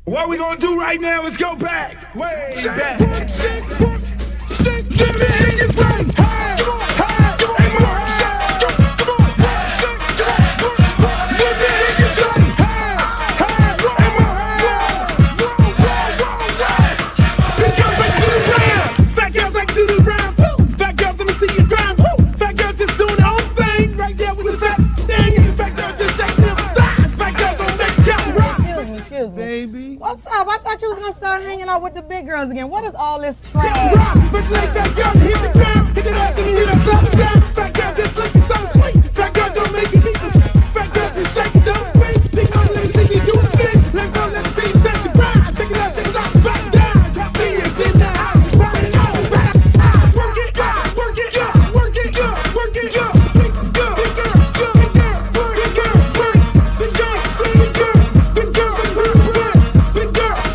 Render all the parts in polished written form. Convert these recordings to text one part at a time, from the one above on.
What we gonna do right now is go back, way back. Give me your friend. Hey, come on, hey, come on, come on, come on, give me your friend. Hey, because they do the round. Fat girls like do the round. Woo. Fat girls, let me see you grind. Woo. Fat girls just doing their own thing right there with the fat thing. And fat girls just shaking them thighs. Fat girls don't make count rock. Excuse me. Baby. What's up? I thought you was gonna start hanging out with the big girls again. What is all this trash? But like that girl, hit the ground, hit it up, and you hear that sound. Fat girl just looking so sweet. Fat girl don't make it equal. Fat girl just shake it, don't break. Big girl, let me see you do a spin. Let go, let me see you touch your grind. Shake it out, take it out, back down. Top me and get in the house. Burn it all back. Work it, work it, work it, work it, big girl, big girl, big girl, big girl, big girl, big girl, big girl, big girl, big girl, big girl, big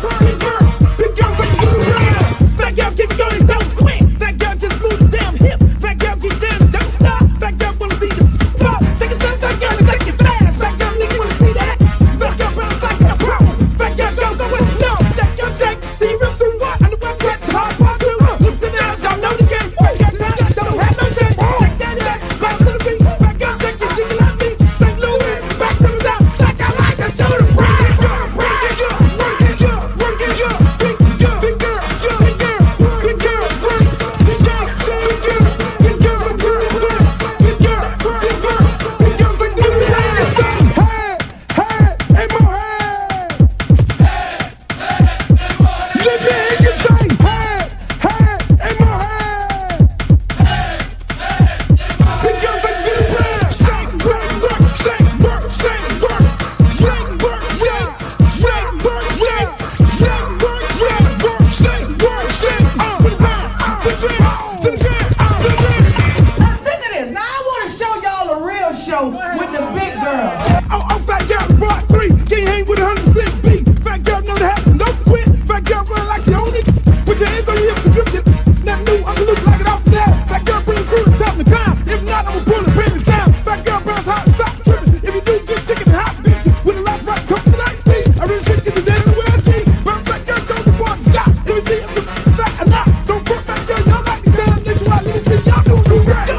girl, like you around. Fat girl, keep going, don't quit. Fat girl, just move the damn hip. Fat girl, get down, don't stop. Fat girl, wanna see the pop. Shake it, stop, fat girl, take it fast. Fat girl, nigga, wanna see that. Fat girl, bounce like a pro. Fat girl, go what you know. Fat girl, shake, see you rip through what? On the web, wet, hard, part two. Looks in the house, y'all know the game. Fat girl, don't have no shame. Shake that ass, bounce to the beat. Fat girl, shake it, jiggle like me. St. Louis, back to the top. Like I like to do the ride. Work it, work it, work it, big girl, big girl, big girl, big girl, big girl, big girl, big girl, big girl, big girl, big girl, big girl, like do the dance. Hey, more hey. Let me hear you say, hey, more hey. Big girls like do the dance. Shake, work, shake, work, shake, work, shake, work, shake, shake, work, shake, shake, work, shake, work, shake, work, shake. To the ground, to the ground, to the ground, to the ground. Now sick of this. Now I want to show y'all a real show with the big girls. Oh, fat girl, part 3. Can't hang with 106 beat. Fat girl know the happen, don't quit. Fat girl run like you own it. Put your hands on your hips and grip it. Now new, I'm gonna look like it off the that. Fat girl bring the crew to top the climb. If not, I'ma pull the panties down. Fat girl bounce hot, stop tripping. If you do get chicken and hot bitch with a lot of rock, come to the night speed. I really shit get the day in the world cheese. Bounce fat girl, show the boys a shot. Let me see if the fat or not. Don't put fat girl, y'all like the down. Let you out, let me see y'all do the rap.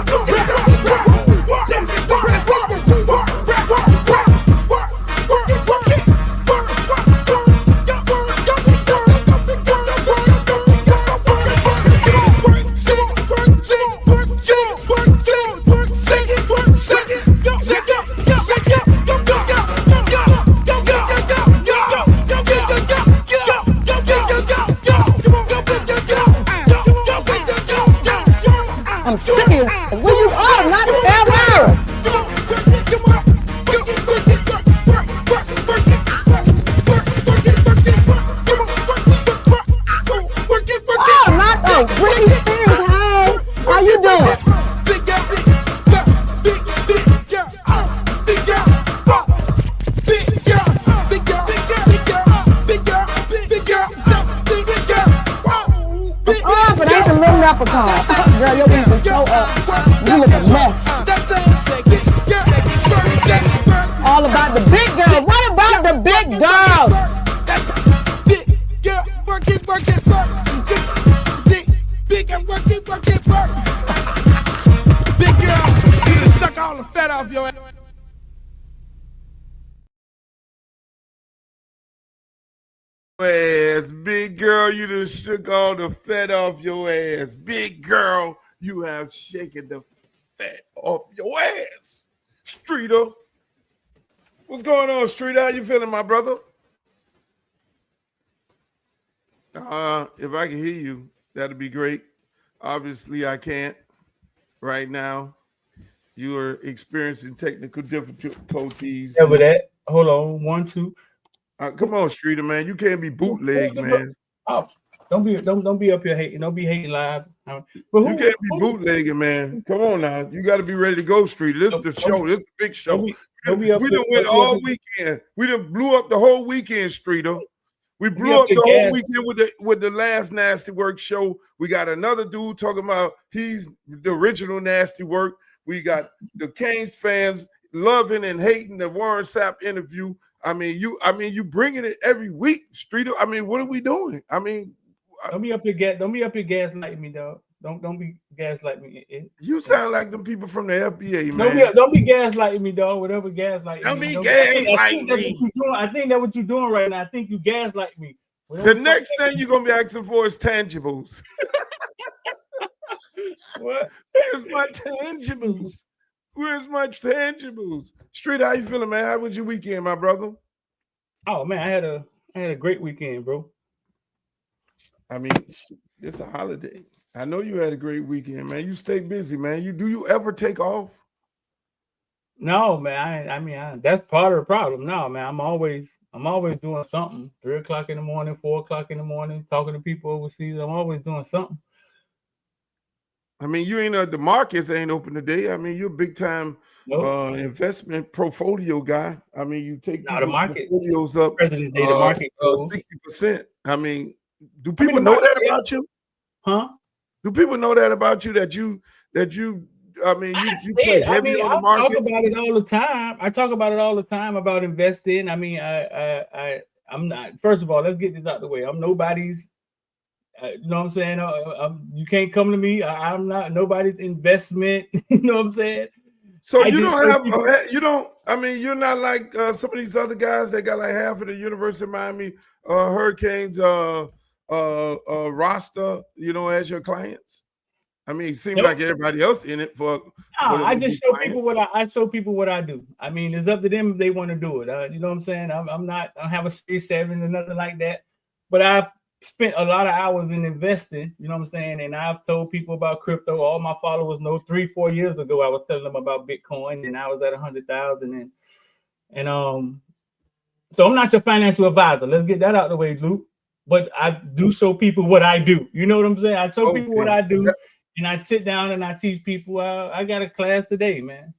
I'm serious. Where you are? Not ever. Oh, not the Britney Spears. Hey, how you doing? Big girl, big girl, big girl, big girl, big girl, big girl, big girl, big girl, big girl, big girl. Oh, but I ain't the little leprechaun. Girl, your wings are so up. You look a mess. All about the big girls. What about the big girls? Big girl, work it, work it, work. Big girl, work it, work it, work. Big girl, you done suck all the fat off your ass. Big girl, you done shook all the fat off your ass. Big girl, you have shaken the fat off your ass. Streter. What's going on, Streter? How you feeling, my brother? If I can hear you, that'd be great. Obviously, I can't right now. You are experiencing technical difficulties. Yeah, but that. Hold on, 1, 2. Come on, Streter, man. You can't be bootleg, man. Oh, don't be up here hating. Don't be hating live. You can't be bootlegging, man. Come on now. You got to be ready to go, Streter. This is the show. This is the big show. We done went all weekend. We done blew up the whole weekend, Streter. We blew up the whole weekend with the last Nasty Work show. We got another dude talking about he's the original Nasty Work. We got the Canes fans loving and hating the Warren Sapp interview. I mean, you bringing it every week, Streeter. I mean, what are we doing? I mean, don't be up here gaslighting me, dog. Don't be gaslighting me. You sound like them people from the FBA, man. Don't be gaslighting me, dog. Whatever gaslighting don't me. Be gaslighting me. I think that's what you're doing right now. I think you gaslight me. The next thing you're gonna be asking for is tangibles. What? Where's my tangibles? Where's my tangibles? Streeter, how you feeling, man? How was your weekend, my brother? Oh man, I had a great weekend, bro. I mean, it's a holiday. I know you had a great weekend, man. You stay busy, man. Do you ever take off? No, man. I mean, that's part of the problem. No, man. I'm always doing something. 3 o'clock in the morning, 4 o'clock in the morning, talking to people overseas. I'm always doing something. I mean, you ain't the markets ain't open today. I mean, you're a big time investment portfolio guy. I mean, you take the market portfolios up President Day, the market 60%. I mean, do people know that about you? Huh? Do people know that about you? That you I mean, you play heavy on the market? I talk about it all the time. I talk about it all the time about investing. I mean, I'm not. First of all, let's get this out the way. I'm nobody's. You know what I'm saying? You can't come to me. I'm not nobody's investment. You know what I'm saying? So you don't have. You don't. I mean, you're not like some of these other guys that got like half of the University of Miami Hurricanes roster. You know, as your clients. I mean, it seems like everybody else in it for. I just show people what I do. I mean, it's up to them if they want to do it. You know what I'm saying? I don't have a Series 7 or nothing like that. But I've spent a lot of hours in investing. You know what I'm saying? And I've told people about crypto. All my followers know 3-4 years ago I was telling them about Bitcoin, and I was at 100,000. And so I'm not your financial advisor. Let's get that out of the way, Luke. But I do show people what I do. You know what I'm saying? I show people what I do. And I sit down and I teach people. I got a class today, man.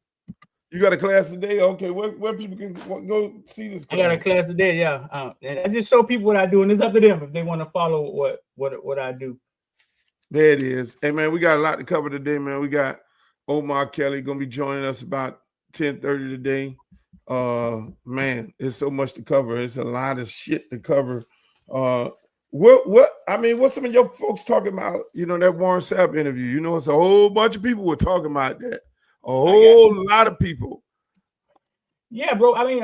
You got a class today? Okay, where people can go see this class? I got a class today, yeah. And I just show people what I do, and it's up to them if they want to follow what I do. There it is. Hey, man, we got a lot to cover today, man. We got Omar Kelly going to be joining us about 10:30 today. Man, there's so much to cover. It's a lot of shit to cover. What's some of your folks talking about, you know, that Warren Sapp interview? You know, it's a whole bunch of people were talking about that. A whole lot of people. Yeah, bro. I mean,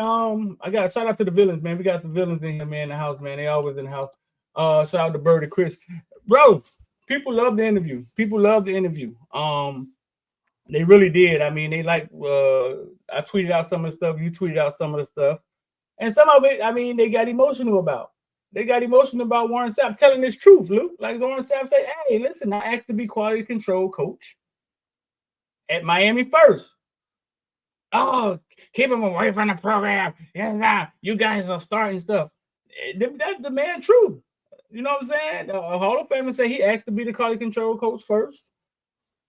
I got shout out to the villains, man. We got the villains in here, man, in the house, man. They always in the house. Shout out to Bird and Chris. Bro, people love the interview. They really did. I mean, they like I tweeted out some of the stuff, you tweeted out some of the stuff. And some of it, I mean, they got emotional about. They got emotional about Warren Sapp telling this truth, Luke. Like Warren Sapp said, hey, listen, I asked to be quality control coach at Miami first. Oh, keep him away from the program. Yeah, you guys are starting stuff. That's the man truth. You know what I'm saying? A Hall of Famer said he asked to be the quality control coach first.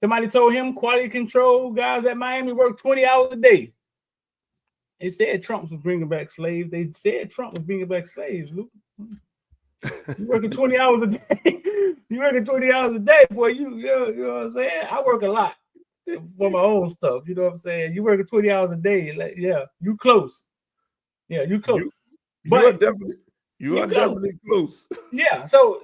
Somebody told him quality control guys at Miami work 20 hours a day. They said Trump was bringing back slaves. They said Trump was bringing back slaves, Luke. You working 20 hours a day. You working 20 hours a day, boy. You know what I'm saying? I work a lot for my own stuff. You know what I'm saying? You working 20 hours a day. Like, yeah, you close. Yeah, you close. You are definitely close. Yeah. So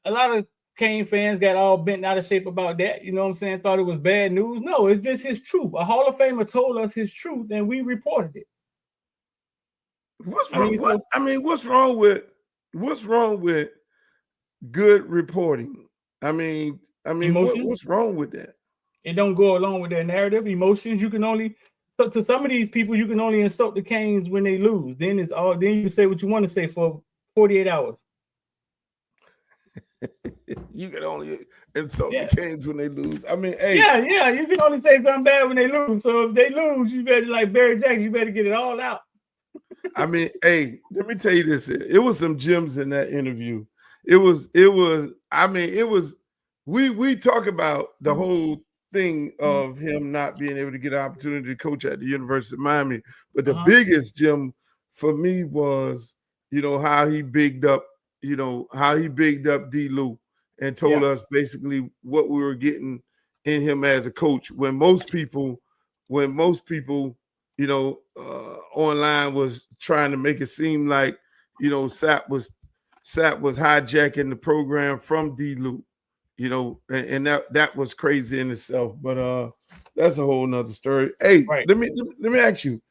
a lot of Kane fans got all bent out of shape about that. You know what I'm saying? Thought it was bad news. No, it's just his truth. A Hall of Famer told us his truth, and we reported it. What's wrong with good reporting? I mean, what's wrong with that? It don't go along with their narrative. Emotions. You can only to some of these people, you can only insult the Canes when they lose. Then you say what you want to say for 48 hours. You can only insult the Canes when they lose. I mean, hey. Yeah, you can only say something bad when they lose. So if they lose, you better, like Barry Jackson, you better get it all out. I mean, hey, let me tell you this. It was some gems in that interview. We talk about the whole thing of him not being able to get an opportunity to coach at the University of Miami. But the biggest gem for me was, you know, how he bigged up D-Lou and told us basically what we were getting in him as a coach when most people online was trying to make it seem like, Sap was hijacking the program from D-Loop, and that was crazy in itself. But that's a whole nother story. Hey, Right. let me ask you,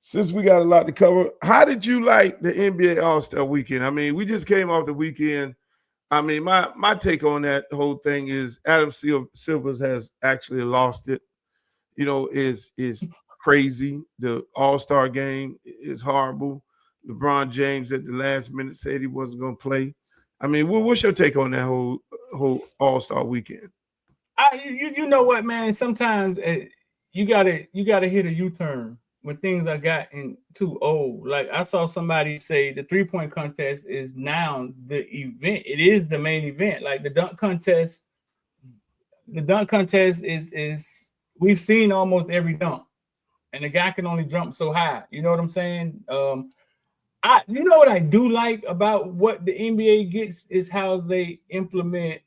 since we got a lot to cover, how did you like the NBA All-Star Weekend? I mean, we just came off the weekend. I mean, my take on that whole thing is Adam Silver has actually lost it. Is crazy. The All-Star game is horrible. LeBron James at the last minute said he wasn't going to play. I mean, what's your take on that whole All-Star weekend? You know what, man? Sometimes you gotta hit a U-turn when things are gotten too old. Like I saw somebody say the 3-point contest is now the event. It is the main event. Like the dunk contest. The dunk contest is we've seen almost every dunk, and the guy can only jump so high. You know what I'm saying? You know what I do like about what the NBA gets is how they implement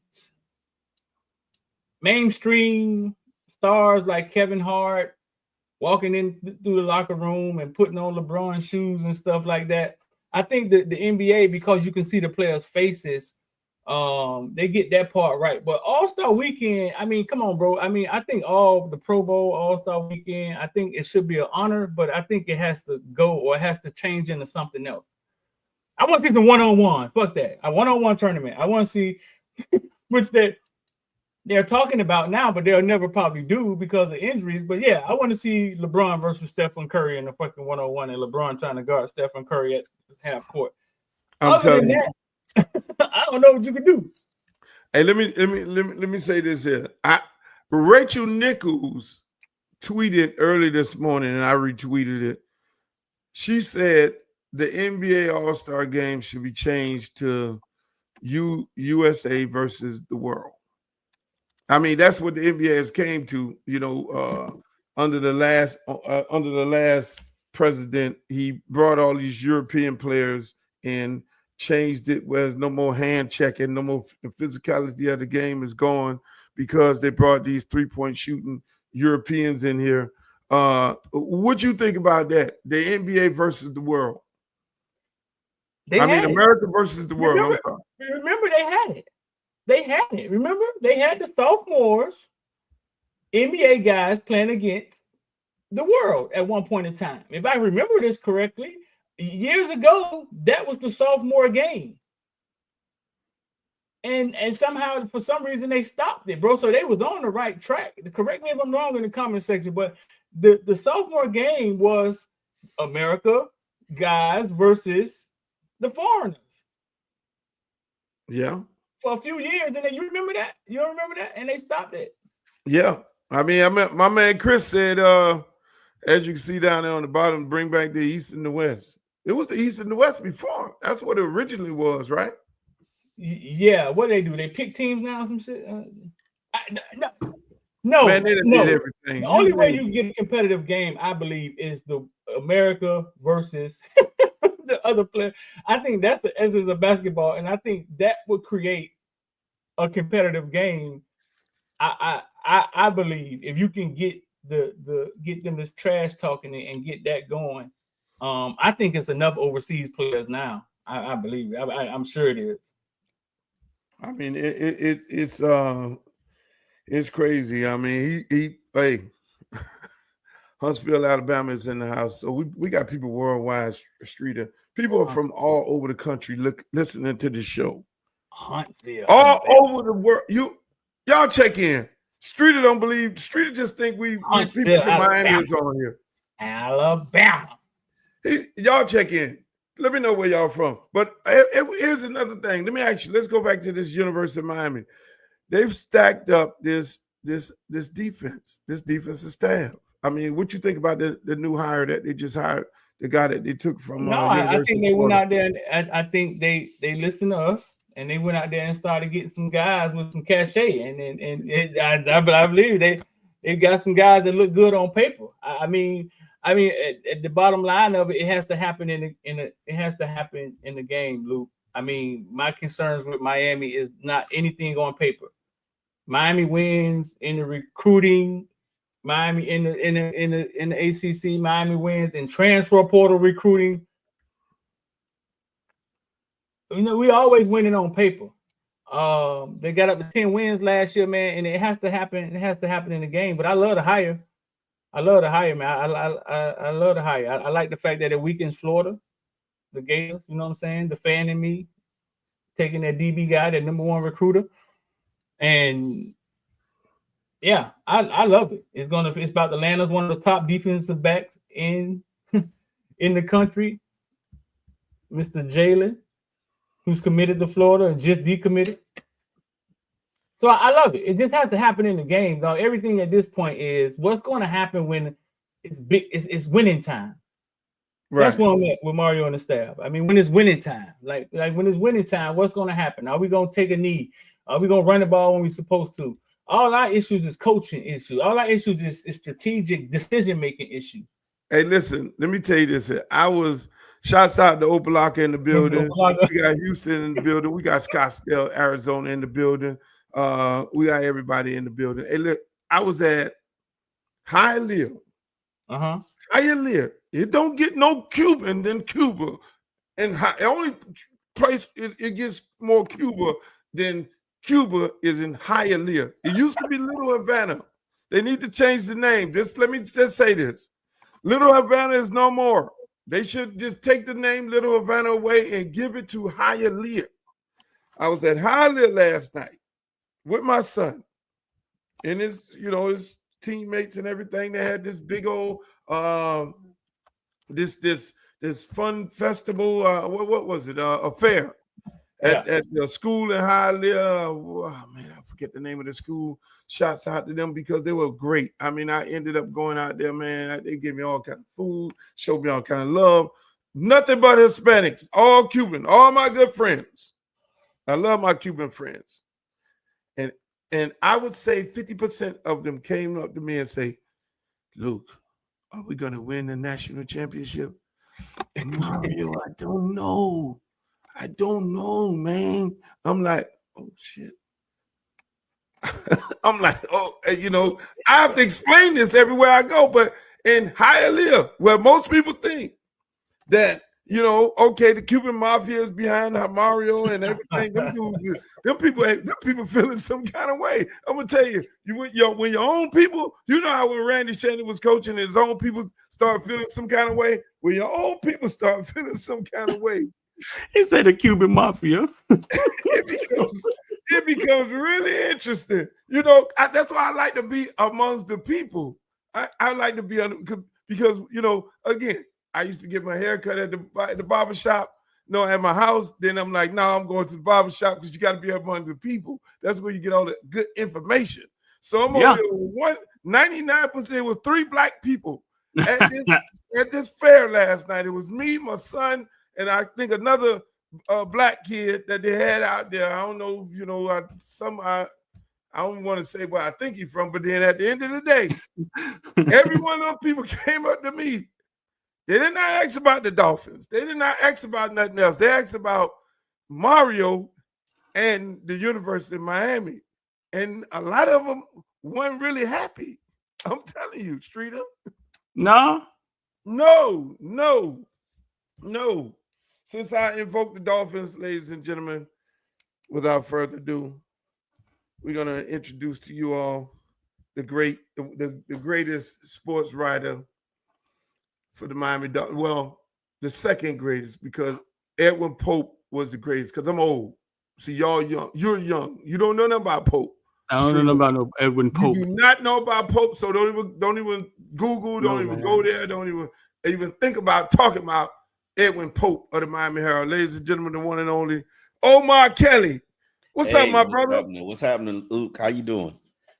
mainstream stars like Kevin Hart walking in through the locker room and putting on LeBron shoes and stuff like that. I think that the NBA, because you can see the players' faces, they get that part right. But All-Star Weekend, I mean, come on, bro. I mean, I think all the Pro Bowl, All-Star Weekend, I think it should be an honor, but I think it has to go or it has to change into something else. I want to see the one-on-one. Fuck that. A one-on-one tournament. I want to see, which they're talking about now, but they'll never probably do because of injuries. But yeah, I want to see LeBron versus Stephen Curry in the fucking one-on-one, and LeBron trying to guard Stephen Curry at half court. Other than that, I don't know what you could do. Hey, let me say this here. Rachel Nichols tweeted early this morning, and I retweeted it. She said the NBA All-Star Game should be changed to USA versus the world. I mean, that's what the NBA has came to. Under the last president, he brought all these European players and changed it where there's no more hand checking, no more. The physicality of the game is gone because they brought these 3-point shooting Europeans in here. What you think about that? The NBA versus the world. America versus the world. Remember, they had it. They had it. Remember, they had the sophomores, NBA guys playing against the world at one point in time. If I remember this correctly, years ago, that was the sophomore game. And somehow, for some reason, they stopped it, bro. So they was on the right track. Correct me if I'm wrong in the comment section, but the sophomore game was America guys versus the foreigners. Yeah. For a few years, and then you remember that? You don't remember that? And they stopped it. Yeah. I mean, my man Chris said, as you can see down there on the bottom, bring back the East and the West. It was the East and the West before. That's what it originally was, right? Yeah. What do? They pick teams now, some shit? No. Man, they did everything. The only way you get a competitive game, I believe, is the America versus the other player. I think that's the essence of basketball, and I think that would create a competitive game. I believe if you can get get them this trash talking and get that going, I think it's enough overseas players now. I believe it. I'm sure it is. I mean, it's crazy. I mean, hey, Huntsville, Alabama is in the house, so we got people worldwide. Streter, people are from all over the country listening to the show. Huntsville, all over the world. Y'all check in. Streter don't believe. Streter just think we people from Miami is on here. Alabama. Y'all check in. Let me know where y'all from. But here's another thing. Let me ask you. Let's go back to this University of Miami. They've stacked up this defense, this defensive staff. I mean, what you think about the new hire that they just hired, the guy that they took from? No, I think they went out there and I think they listened to us and they went out there and started getting some guys with some cachet, and I believe they got some guys that look good on paper. I mean, at the bottom line of it, it has to happen in the game, Luke. I mean, my concerns with Miami is not anything on paper. Miami wins in the recruiting Miami in the ACC. Miami wins in transfer portal recruiting. You know, we always winning on paper. They got up to 10 wins last year, man, and it has to happen. It has to happen in the game. But I love the hire. I love the hire, man. I love the hire. I like the fact that it weakens Florida, the Gators. You know what I'm saying? The fan in me taking that DB guy, that number one recruiter, and yeah, I love it. It's about to land us one of the top defensive backs in the country, Mr. Jalen, who's committed to Florida and just decommitted. So I love it. It just has to happen in the game, though. Everything at this point is what's going to happen when it's big. It's winning time. Right. That's where I'm at with Mario and the staff. I mean, when it's winning time, like when it's winning time, what's going to happen? Are we going to take a knee? Are we going to run the ball when we're supposed to? All our issues is coaching issues. All our issues is strategic decision-making issues. Hey, listen, let me tell you this. Shouts out to Opalaka in the building. We got Houston in the building. We got Scottsdale, Arizona in the building. We got everybody in the building. Hey, look, I was at Hialeah. Hialeah. It don't get no Cuban than Cuba. And the only place it gets more Cuba than Cuba is in Hialeah. It used to be Little Havana. They need to change the name. Let me say this. Little Havana is no more. They should just take the name Little Havana away and give it to Hialeah. I was at Hialeah last night with my son and his teammates and everything. They had this big old this fun festival. What was it? A fair at the school in Hialeah. Oh man, I forget the name of the school. Shouts out to them because they were great. I mean, I ended up going out there, man. They gave me all kind of food, showed me all kind of love. Nothing but Hispanics, all Cuban, all my good friends. I love my Cuban friends. And I would say 50% of them came up to me and say, Luke, are we going to win the national championship? And Mario, I don't know. I don't know, man. I'm like, oh, shit. I'm like, oh, I have to explain this everywhere I go. But in Hialeah, where most people think that, okay, the Cuban mafia is behind Mario and everything, them people feeling some kind of way. I'm gonna tell you, when your own people, how when Randy Shannon was coaching, his own people start feeling some kind of way. When your own people start feeling some kind of way, he said the Cuban mafia. It becomes really interesting. That's why I like to be amongst the people. I like to be because again, I used to get my hair cut at the barbershop, at my house. Then I'm like, no, I'm going to the barbershop because you got to be among the people. That's where you get all the good information. So I'm over there 99% with 3 black people at this fair last night. It was me, my son, and I think another black kid that they had out there. I don't know, I don't want to say where I think he's from, but then at the end of the day, every one of those people came up to me. They did not ask about the Dolphins. They did not ask about nothing else. They asked about Mario and the University of Miami. And a lot of them weren't really happy. I'm telling you, Streter. No. Since I invoked the Dolphins, ladies and gentlemen, without further ado, we're going to introduce to you all the greatest sports writer for the Miami Dolphins. Well, the second greatest, because Edwin Pope was the greatest, because I'm old. See, y'all young. You're young. You don't know nothing about Pope. I don't know about no Edwin Pope. You do not know about Pope, so don't even Google, don't even go there, don't even think about talking about Edwin Pope of the Miami Herald. Ladies and gentlemen, the one and only Omar Kelly. What's up, my brother? What's happening, Luke? How you doing?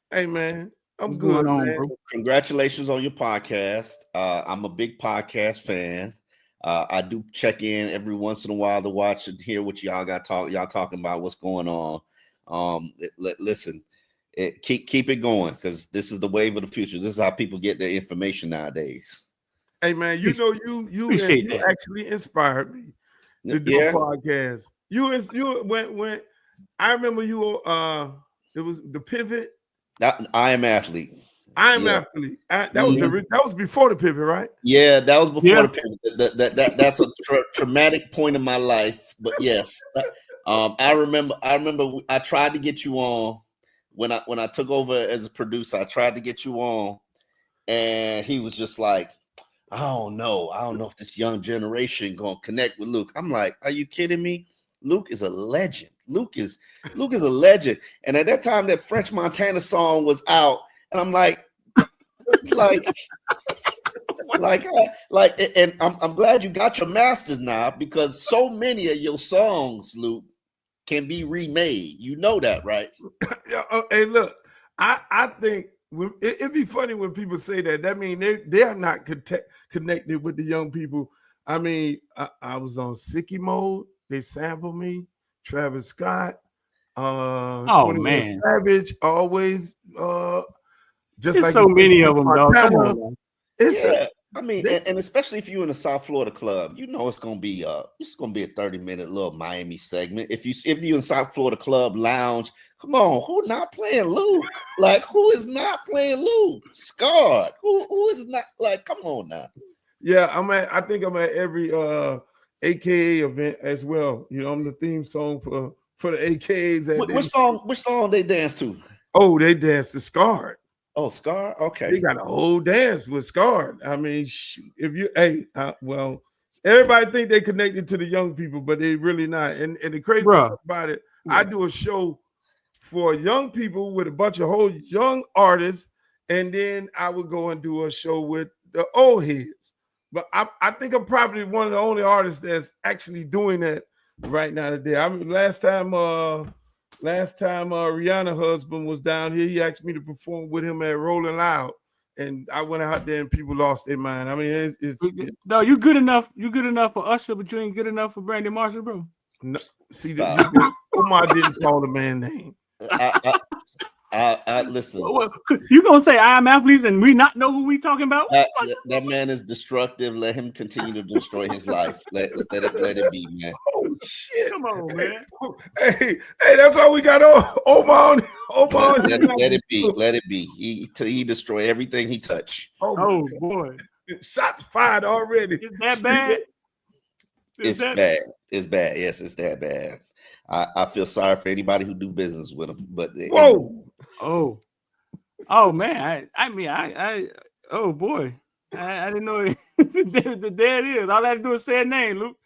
Hey, man. I'm good, man. Bro? Congratulations on your podcast. I'm a big podcast fan. I do check in every once in a while to watch and hear what y'all talking about, what's going on. Listen, keep it going, because this is the wave of the future. This is how people get their information nowadays. Hey, man, you actually inspired me to do a podcast. When I remember you. It was the Pivot. I Am Athlete. I'm Yeah. athlete. That was before the pivot, right? Yeah, that was before Yeah. the pivot. That's a traumatic point in my life. But yes, I remember I tried to get you on when I took over as a producer. I tried to get you on, and he was just like, I don't know if this young generation gonna connect with Luke. I'm like, are you kidding me? Luke is a legend. Luke is a legend. And at that time, that French Montana song was out, and I'm like, and I'm glad you got your masters now, because so many of your songs, Luke, can be remade. You know that, right? Yeah. Hey, look, I think it'd be funny when people say that. That means they are not connected with the young people. I mean, I was on Sicky Mode. They sampled me. Travis Scott. 21 Savage. Always. Just There's like so many of them, dog. Come Montana. on, man. I mean, and especially if you're in a South Florida club, you know it's gonna be a 30-minute little Miami segment. If you're in South Florida club lounge, come on, who not playing Luke? Like, who is not playing Luke? Scarred. Who is not, like, come on now. Yeah, I think I'm at every AKA event as well. You know, I'm the theme song for the AKAs. Which song they dance to? Oh, they dance to Scarred. Oh, Scar. Okay, they got a whole dance with Scarred. I mean, if you well, everybody think they connected to the young people, but they really not. And the crazy thing about it, I do a show for young people with a bunch of whole young artists, and then I would go and do a show with the old heads. But I think I'm probably one of the only artists that's actually doing that right now today. I mean, last time Rihanna's husband was down here, he asked me to perform with him at Rolling Loud, and I went out there and people lost their mind. I mean, no, you good enough. You good enough for Usher, but you ain't good enough for Brandon Marshall, bro. No, see, Omar didn't call the man name. I listen. You gonna say I am athletes and we not know who we talking about? That man is destructive. Let him continue to destroy his life. Let it be, man. Oh shit! Come on, man. Hey, that's all we got. Omar. Let it be. Let it be. He destroy everything he touch. Oh boy! Shots fired already. Is that bad? It's bad. It's bad. Yes, it's that bad. I feel sorry for anybody who do business with him. But oh man! I oh boy! I didn't know it. There it is. All I had to do is say a name, Luke.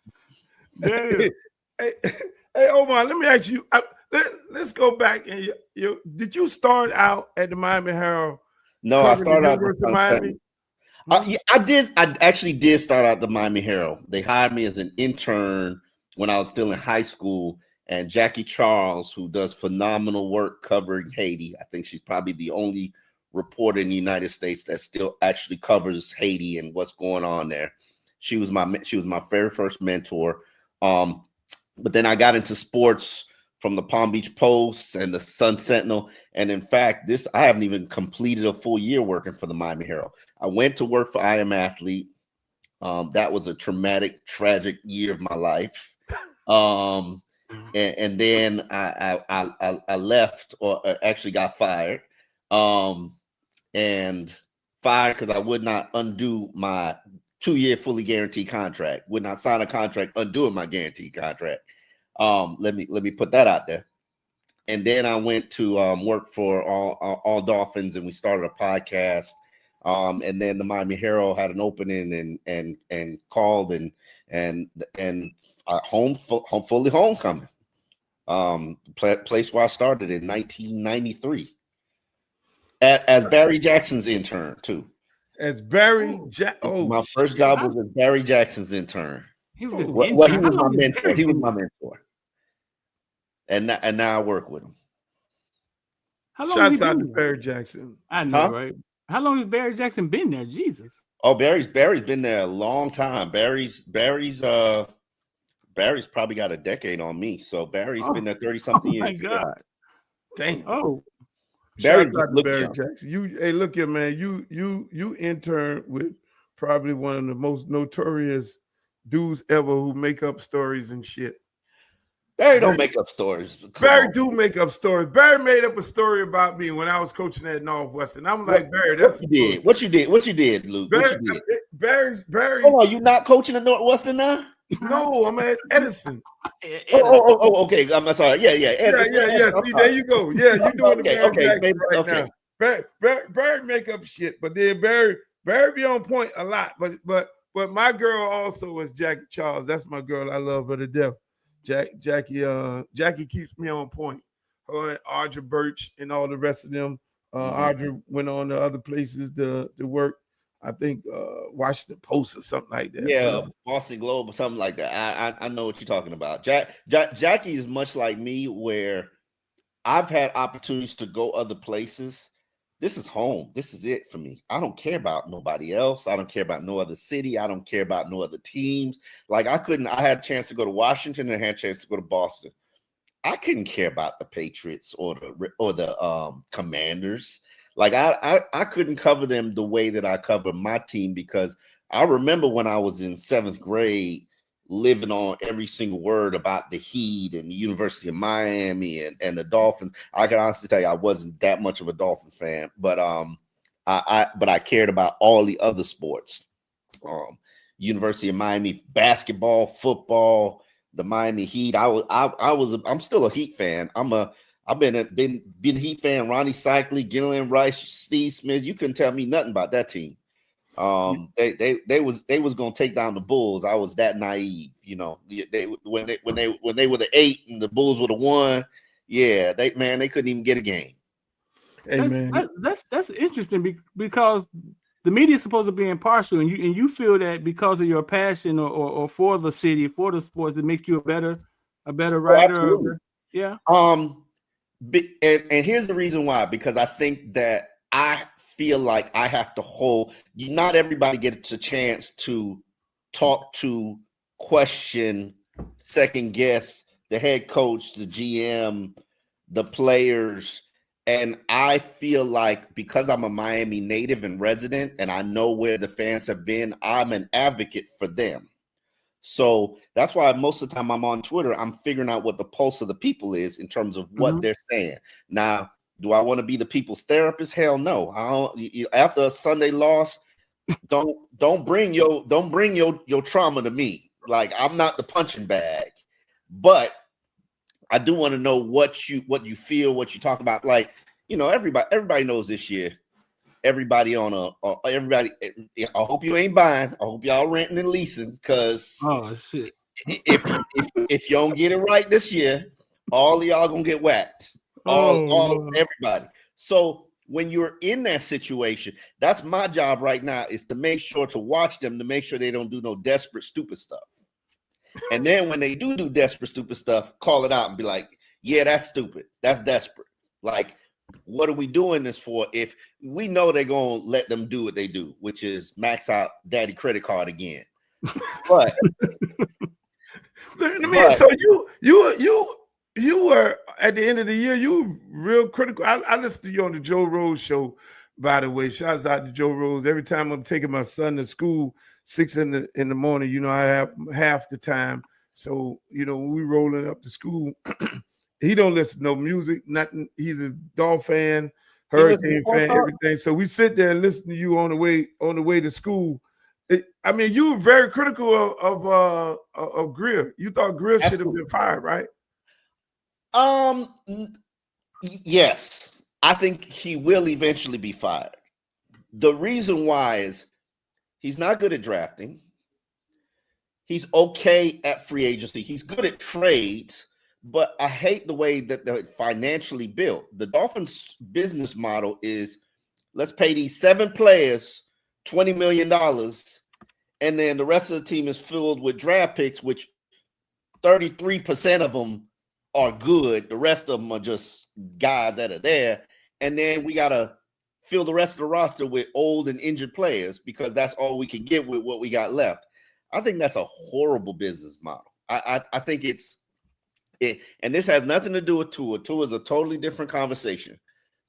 There it is. Hey, Omar, let me ask you. Let's go back. And did you start out at the Miami Herald? No, I started out at Miami. I did. I actually did start out the Miami Herald. They hired me as an intern when I was still in high school. And Jackie Charles, who does phenomenal work covering Haiti, I think she's probably the only reporter in the United States that still actually covers Haiti and what's going on there. She was my very first mentor. But then I got into sports from the Palm Beach Post and the Sun Sentinel. And in fact, I haven't even completed a full year working for the Miami Herald. I went to work for I Am Athlete. That was a traumatic, tragic year of my life. And then I left, or actually got fired, and fired because I would not undo my 2-year fully guaranteed contract. Would not sign a contract undoing my guaranteed contract. Let me put that out there. And then I went to work for All Dolphins, and we started a podcast. And then the Miami Herald had an opening and called and fully homecoming. Place where I started in 1993 as Barry Jackson's intern too. As Barry my first job was as Barry Jackson's intern. He was my mentor. He was my mentor. And now I work with him. How long Shouts out to Barry Jackson. I know, right? How long has Barry Jackson been there? Jesus. Oh, Barry's been there a long time. Barry's probably got a decade on me. So Barry's been there 30-something years. Oh my God. Damn. Oh. Barry Jackson. Hey, look here, man. You interned with probably one of the most notorious dudes ever who make up stories and shit. Barry don't make up stories. Barry do make up stories. Barry made up a story about me when I was coaching at Northwestern. I'm like, Barry, that's what you did, Luke. Barry, what you did. Barry. Hold on, you not coaching at Northwestern now? No, I'm at Edison. Okay. I'm sorry. Yeah. Edison. Yeah. See, there you go. Yeah, you doing the Barry right now. Barry make up shit, but then Barry be on point a lot. But my girl also is Jackie Charles. That's my girl. I love her to death. Jackie keeps me on point. Her and Audra Birch and all the rest of them. Audra went on to other places to work. I think Washington Post or something like that. Yeah, Boston Globe or something like that. I know what you're talking about. Jackie is much like me, where I've had opportunities to go other places. This is home. This is it for me. I don't care about nobody else. I don't care about no other city. I don't care about no other teams. Like I had a chance to go to Washington and I had a chance to go to Boston. I couldn't care about the Patriots or the Commanders. Like I couldn't cover them the way that I cover my team, because I remember when I was in 7th grade living on every single word about the Heat and the University of Miami and the Dolphins. I can honestly tell you I wasn't that much of a Dolphin fan, but I cared about all the other sports. University of Miami basketball, football, the Miami Heat. I'm still a Heat fan. I've been a Heat fan. Ronnie Cycli, Gillian Rice, Steve Smith. You couldn't tell me nothing about that team. They was gonna take down the Bulls. I was that naive, you know. When they were the 8 and the Bulls were the 1, yeah, they couldn't even get a game. That's interesting because the media is supposed to be impartial, and you feel that because of your passion or for the city, for the sports, it makes you a better writer. Yeah. And here's the reason why, because I think that I feel like I have to not everybody gets a chance to talk to, question, second guess the head coach, the GM, the players. And I feel like because I'm a Miami native and resident and I know where the fans have been, I'm an advocate for them. So that's why most of the time I'm on Twitter, I'm figuring out what the pulse of the people is in terms of what they're saying. Now, do I want to be the people's therapist? Hell no. I don't. After a Sunday loss, don't bring your trauma to me. Like, I'm not the punching bag, but I do want to know what you feel, what you talk about. Like, you know, everybody knows this year. Everybody I hope you ain't buying. I hope y'all renting and leasing, because shit. If you don't get it right this year, all of y'all gonna get whacked. Everybody. So when you're in that situation, that's my job right now, is to make sure to watch them, to make sure they don't do no desperate, stupid stuff. And then when they do desperate, stupid stuff, call it out and be like, yeah, that's stupid. That's desperate. Like, what are we doing this for? If we know they're going to let them do what they do, which is max out daddy credit card again. But so you were at the end of the year, you were real critical. I listened to you on the Joe Rose show, by the way. Shouts out to Joe Rose. Every time I'm taking my son to school, 6 in the morning, you know, I have half the time. So, you know, when we rolling up to school, he don't listen to no music, nothing. He's a Dolphin fan, Hurricane fan, everything. So we sit there and listen to you on the way to school. I mean, you were very critical of Greer. You thought Greer should have been fired, right? Yes, I think he will eventually be fired. The reason why is he's not good at drafting. He's okay at free agency. He's good at trades, but I hate the way that they're financially built. The Dolphins' business model is, let's pay these 7 players $20 million, and then the rest of the team is filled with draft picks, which 33% of them are good. The rest of them are just guys that are there. And then we got to fill the rest of the roster with old and injured players, because that's all we can get with what we got left. I think that's a horrible business model. I think and this has nothing to do with Tua. Tua is a totally different conversation.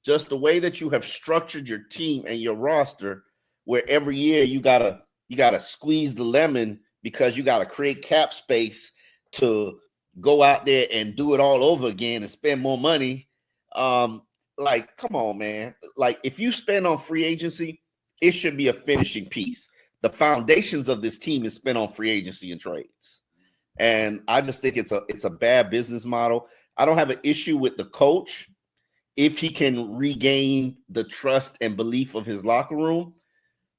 Just the way that you have structured your team and your roster, where every year you gotta squeeze the lemon because you gotta create cap space to go out there and do it all over again and spend more money. Like, come on, man. Like, if you spend on free agency, it should be a finishing piece. The foundations of this team is spent on free agency and trades. And I just think it's a bad business model. I don't have an issue with the coach if he can regain the trust and belief of his locker room.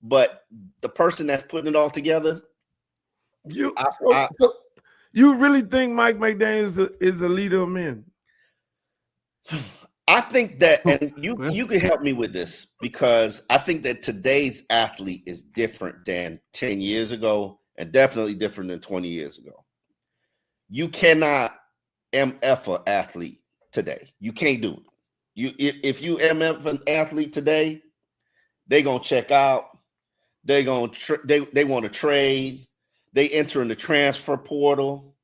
But the person that's putting it all together, you really think Mike McDaniel is a leader of men? I think that, and you can help me with this, because I think that today's athlete is different than 10 years ago and definitely different than 20 years ago. You cannot MF an athlete today. You can't do it. If you MF an athlete today, they're gonna check out. They're gonna they want to trade. They enter in the transfer portal.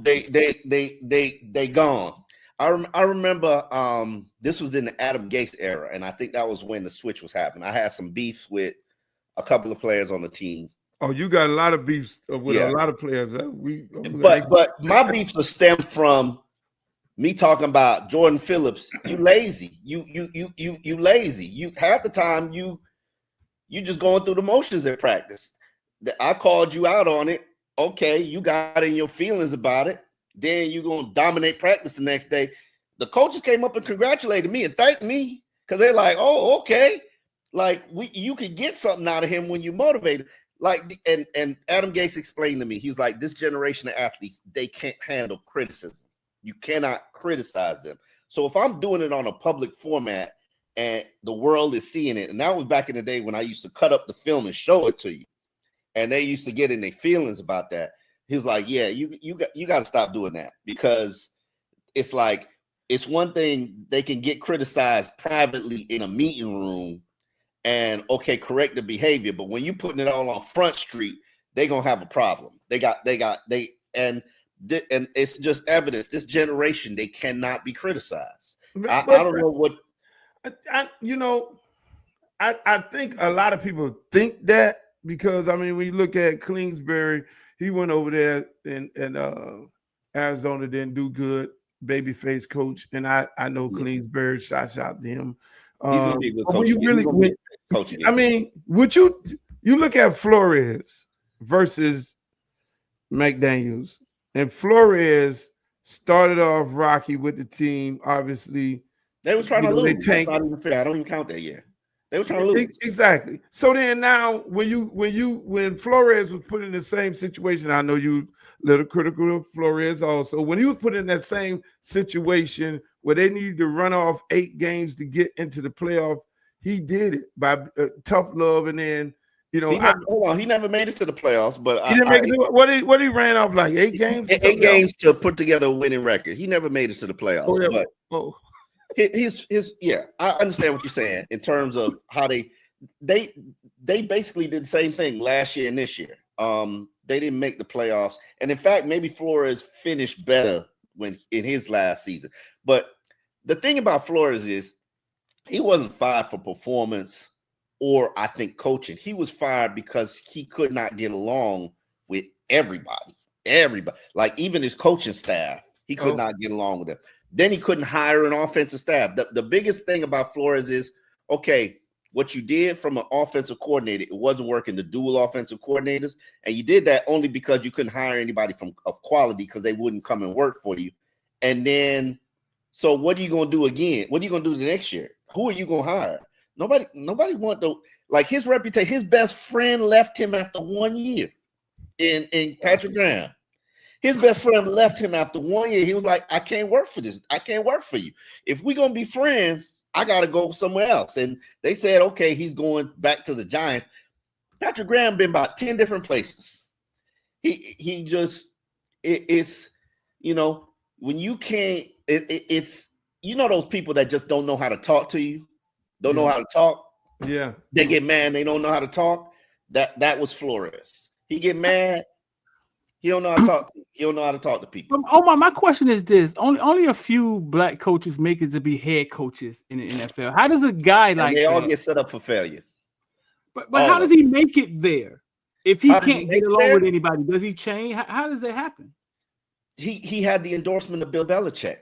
They gone. I remember this was in the Adam Gase era, and I think that was when the switch was happening. I had some beefs with a couple of players on the team. Oh, you got a lot of beefs with a lot of players. But my beefs will stem from me talking about Jordan Phillips. You lazy. You lazy. You half the time you just going through the motions at practice. I called you out on it. Okay, you got in your feelings about it. Then you're going to dominate practice the next day. The coaches came up and congratulated me and thanked me because they're like, oh, okay. Like, you could get something out of him when you motivated. Like, and Adam Gase explained to me, he was like, this generation of athletes, they can't handle criticism. You cannot criticize them. So if I'm doing it on a public format and the world is seeing it, and that was back in the day when I used to cut up the film and show it to you, and they used to get in their feelings about that. He was like, yeah, you got to stop doing that, because it's like, it's one thing they can get criticized privately in a meeting room and okay, correct the behavior. But when you putting it all on Front Street, they're going to have a problem. And it's just evidence. This generation, they cannot be criticized. I don't know what. I think a lot of people think that, because I mean, when you look at Kingsbury, he went over there and Arizona didn't do good, babyface coach, and I know Kingsbury, shouts out to him. He's gonna be a good coach. I mean, would you look at Flores versus McDaniels, and Flores started off rocky with the team. Obviously, they was trying to lose. I don't even count that year. They were trying to lose. Exactly. So then now, when Flores was put in the same situation, I know you a little critical of Flores also. When he was put in that same situation where they needed to run off 8 games to get into the playoff, he did it by tough love, and then he never made it to the playoffs. But he didn't make it. What he ran off like 8 games? 8 games to put together a winning record. He never made it to the playoffs. I understand what you're saying in terms of how they basically did the same thing last year and this year. They didn't make the playoffs, and in fact, maybe Flores finished better when in his last season. But the thing about Flores is he wasn't fired for performance or I think coaching. He was fired because he could not get along with everybody. Like even his coaching staff, he could not get along with them. Then he couldn't hire an offensive staff. The biggest thing about Flores is, okay, what you did from an offensive coordinator, it wasn't working, the dual offensive coordinators. And you did that only because you couldn't hire anybody of quality because they wouldn't come and work for you. And then, so what are you going to do again? What are you going to do the next year? Who are you going to hire? Nobody want to, like his reputation, his best friend left him after 1 year in Patrick Graham. His best friend left him after 1 year. He was like, I can't work for this. I can't work for you. If we're going to be friends, I got to go somewhere else. And they said, okay, he's going back to the Giants. Patrick Graham been about 10 different places. He just, it's, when you can't, it's, those people that just don't know how to talk to you, don't know how to talk. Yeah. They get mad. They don't know how to talk. That was Flores. He get mad. He don't know how to talk. He don't know how to talk to people. Omar, my question is this: only a few black coaches make it to be head coaches in the NFL. How does a guy like they all get set up for failure? But how does he make it there? If he can't get along with anybody, does he change? How does that happen? he had the endorsement of Bill Belichick.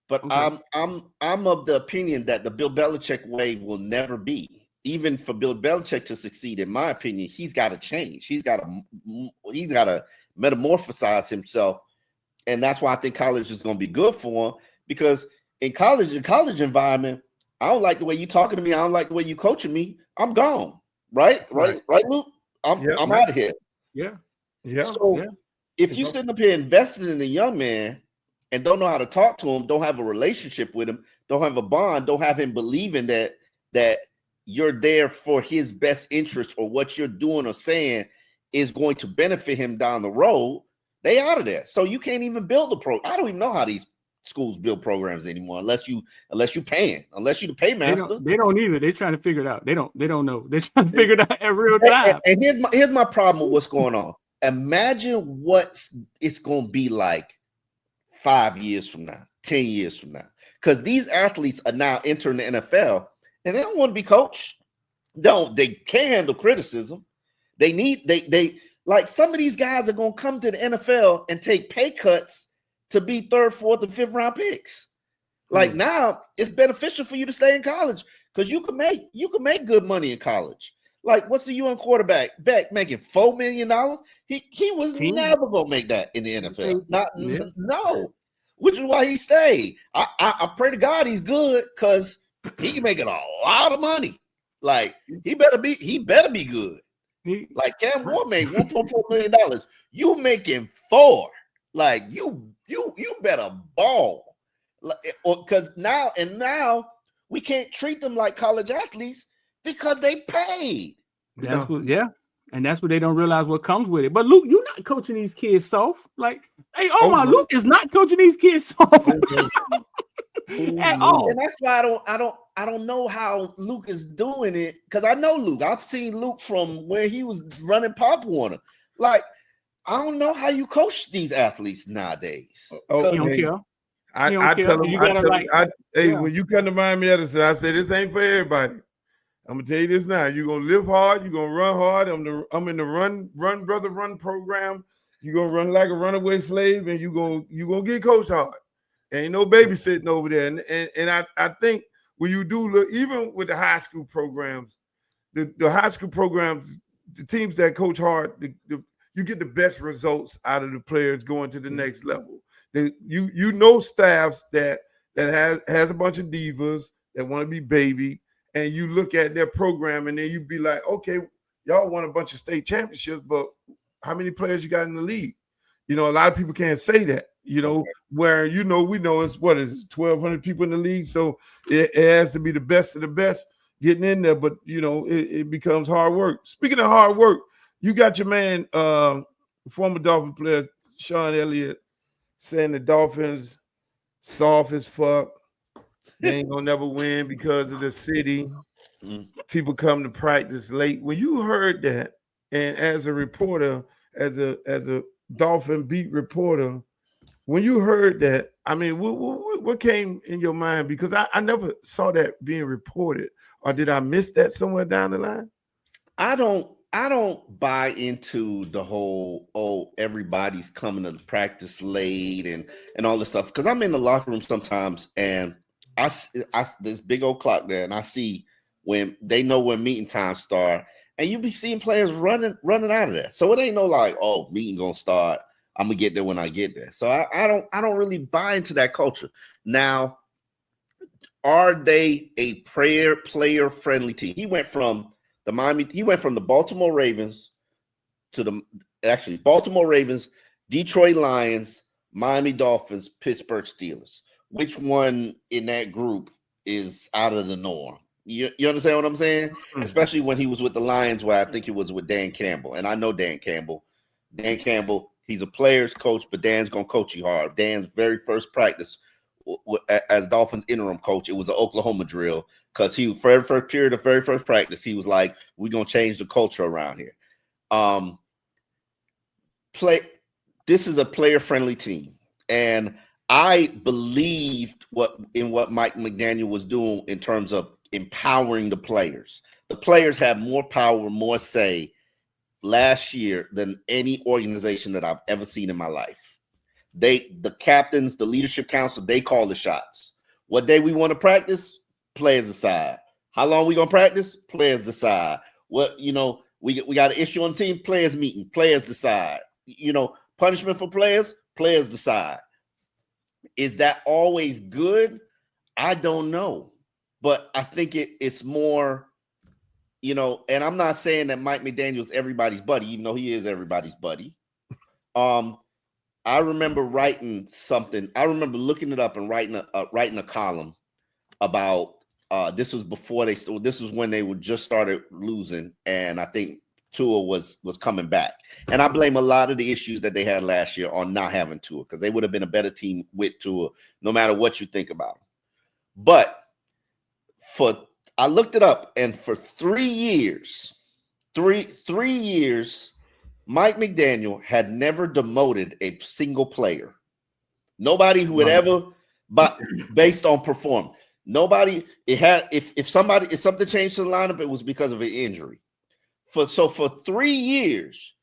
But Okay. I'm of the opinion that the Bill Belichick way will never be. Even for Bill Belichick to succeed, in my opinion, he's got to change. He's got to metamorphosize himself, and that's why I think college is going to be good for him. Because in college environment, I don't like the way you talking to me. I don't like the way you coaching me. I'm gone. Right, Luke. I'm out of here. Yeah. So if you sitting up here invested in a young man and don't know how to talk to him, don't have a relationship with him, don't have a bond, don't have him believing that you're there for his best interest or what you're doing or saying is going to benefit him down the road, they out of there. So you can't even build a program. I don't even know how these schools build programs anymore unless you paying, unless you the paymaster. They don't either. They're trying to figure it out. They don't know. They're trying to figure it out in real time. And here's my problem with what's going on. Imagine what it's going to be like 5 years from now, 10 years from now, because these athletes are now entering the NFL and they don't want to be coached. They can't handle criticism. They like some of these guys are going to come to the NFL and take pay cuts to be 3rd, 4th, and 5th round picks. Like now, it's beneficial for you to stay in college because you can make good money in college. Like, what's the UN quarterback back making $4 million? He was never gonna make that in the NFL. No, which is why he stayed. I pray to God he's good because he can make it a lot of money. Like he better be good. Like Cam Ward made $1.4 million. You making $4. Like you better ball. Because now we can't treat them like college athletes because they paid. That's what they don't realize what comes with it. But Luke, you're not coaching these kids soft. Like, hey, Omar, Luke is not coaching these kids soft at all. And that's why I don't know how Luke is doing it because I know Luke. I've seen Luke from where he was running Pop Warner. Like, I don't know how you coach these athletes nowadays. You don't care. I tell them, when you come to Miami Edison, I say this ain't for everybody. I'm gonna tell you this now. You're gonna live hard. You're gonna run hard. I'm in the run program. You're gonna run like a runaway slave, and you gonna get coached hard. Ain't no babysitting over there. And I think when you do look, even with the high school programs, the high school programs, the teams that coach hard, you get the best results out of the players going to the next level. You know staffs that has a bunch of divas that want to be baby. And you look at their program and then you be like, okay, y'all won a bunch of state championships, but how many players you got in the league? You know, a lot of people can't say that, where, we know it's 1,200 people in the league. So it has to be the best of the best getting in there, but it becomes hard work. Speaking of hard work, you got your man, former Dolphin player, Sean Elliott, saying the Dolphins soft as fuck. They ain't gonna never win because of the city. People come to practice late. When you heard that, and as a reporter, as a Dolphin beat reporter, when you heard that, I mean, what came in your mind? Because I never saw that being reported, or did I miss that somewhere down the line? I don't buy into the whole everybody's coming to practice late and all this stuff because I'm in the locker room sometimes and I this big old clock there, and I see when they know when meeting times start, and you be seeing players running out of there. So it ain't no like, oh, meeting gonna start. I'm gonna get there when I get there. So I don't really buy into that culture. Now, are they a player friendly team? He went from the Baltimore Ravens to Baltimore Ravens, Detroit Lions, Miami Dolphins, Pittsburgh Steelers. Which one in that group is out of the norm? You understand what I'm saying? Mm-hmm. Especially when he was with the Lions, where I think he was with Dan Campbell. And I know Dan Campbell. Dan Campbell, he's a player's coach, but Dan's going to coach you hard. Dan's very first practice as Dolphins interim coach, it was an Oklahoma drill because he, for the first period of very first practice, he was like, we're going to change the culture around here. This is a player-friendly team. And I believed what Mike McDaniel was doing in terms of empowering the players. The players have more power, more say last year than any organization that I've ever seen in my life. The captains, the leadership council, they call the shots. What day we want to practice, players decide. How long we gonna practice, players decide. What we got an issue on the team, players meeting, players decide. Punishment for players, players decide. Is that always good? I don't know, but I think it's more. And I'm not saying that Mike McDaniel's everybody's buddy, even though he is everybody's buddy. I remember writing something. I remember looking it up and writing a column about this was before this was when they would just started losing, and I think Tua was coming back. And I blame a lot of the issues that they had last year on not having Tua, because they would have been a better team with Tua, no matter what you think about him. But I looked it up, and for 3 years, three years, Mike McDaniel had never demoted a single player. Nobody who would ever, but based on performance. Nobody. It had if something changed to the lineup, it was because of an injury. For 3 years,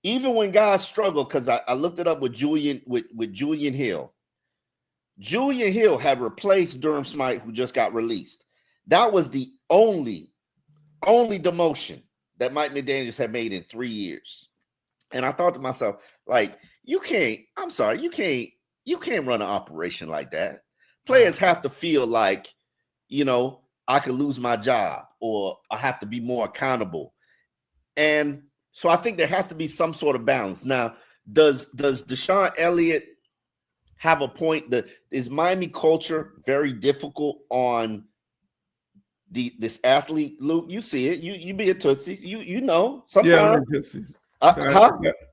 even when guys struggled, because I looked it up with Julian Hill. Julian Hill had replaced Durham Smythe, who just got released. That was the only demotion that Mike McDaniels had made in 3 years. And I thought to myself, like, you can't run an operation like that. Players have to feel like, I could lose my job, or I have to be more accountable. And so I think there has to be some sort of balance. Now, does Deshaun Elliott have a point? Is Miami culture very difficult on this athlete? Luke, you see it. You be a Tootsie. You know sometimes. Yeah, Tootsies.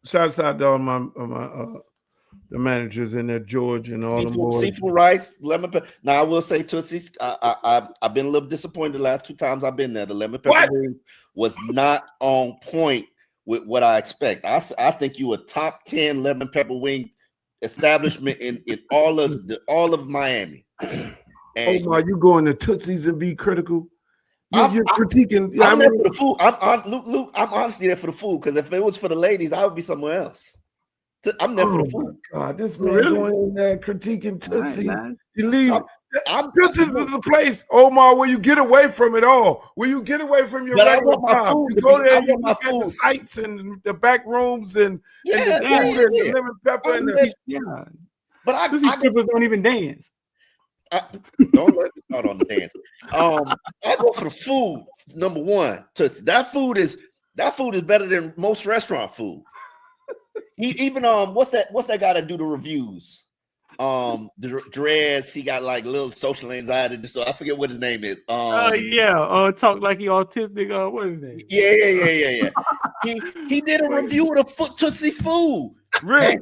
Shouts out to all my the managers in there, George and all them boys. Seafood rice, lemon pepper. Now I will say, Tootsies, I've been a little disappointed the last 2 times I've been there. The lemon pepper wing was not on point with what I expect. I think you a top 10 lemon pepper wing establishment in all of Miami. And Omar, you going to Tootsies and be critical? You're critiquing. I'm there for the food. Luke, I'm honestly there for the food, because if it was for the ladies, I would be somewhere else. I'm there for the food. God, this man going in there critiquing Tootsies. You leave. Tootsies is the place, Omar, where you get away from it all. Where you get away from your regular job. You go there, you look at the sights and the back rooms and the lemon pepper and the. But Tootsies strippers don't even dance. Don't let me start on the dance. I go for the food. Number one, Tootsie. That food is better than most restaurant food. Even what's that guy that do the reviews? The Dreads. He got like a little social anxiety. So I forget what his name is. Talk like he autistic. What is his name? Yeah. He did a review of the Tootsie's food. Really?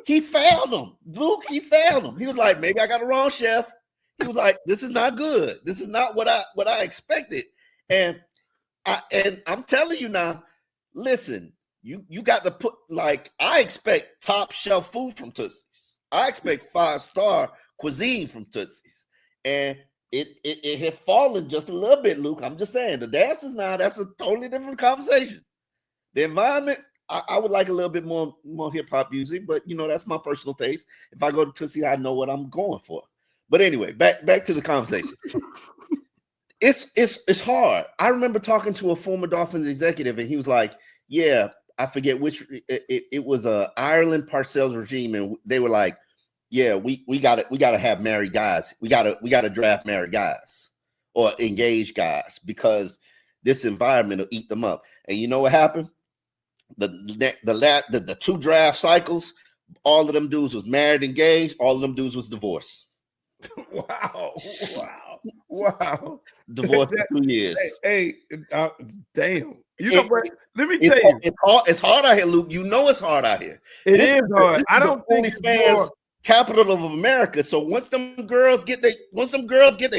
He failed him. Luke, he failed him. He was like, maybe I got the wrong chef. He was like, this is not good. This is not what I expected. And I'm telling you now, listen, you got to put, like, I expect top shelf food from Tootsie's. I expect 5-star cuisine from Tootsie's. And it had fallen just a little bit, Luke. I'm just saying, the dances now, that's a totally different conversation. The environment, I would like a little bit more hip-hop music, but that's my personal taste. If I go to Tootsie, I know what I'm going for. But anyway, back to the conversation. It's hard. I remember talking to a former Dolphins executive, and he was like, yeah, I forget which it was a Ireland Parcells regime, and they were like, yeah, we gotta have married guys. We gotta draft married guys or engaged guys, because this environment will eat them up. And you know what happened? The 2 draft cycles, all of them dudes was married, engaged. All of them dudes was divorced. Wow. Divorced for 2 years. Hey, damn. What? Let me tell you, it's hard out here, Luke. It's hard out here. It is hard. I don't think fans capital of America. So once them girls get their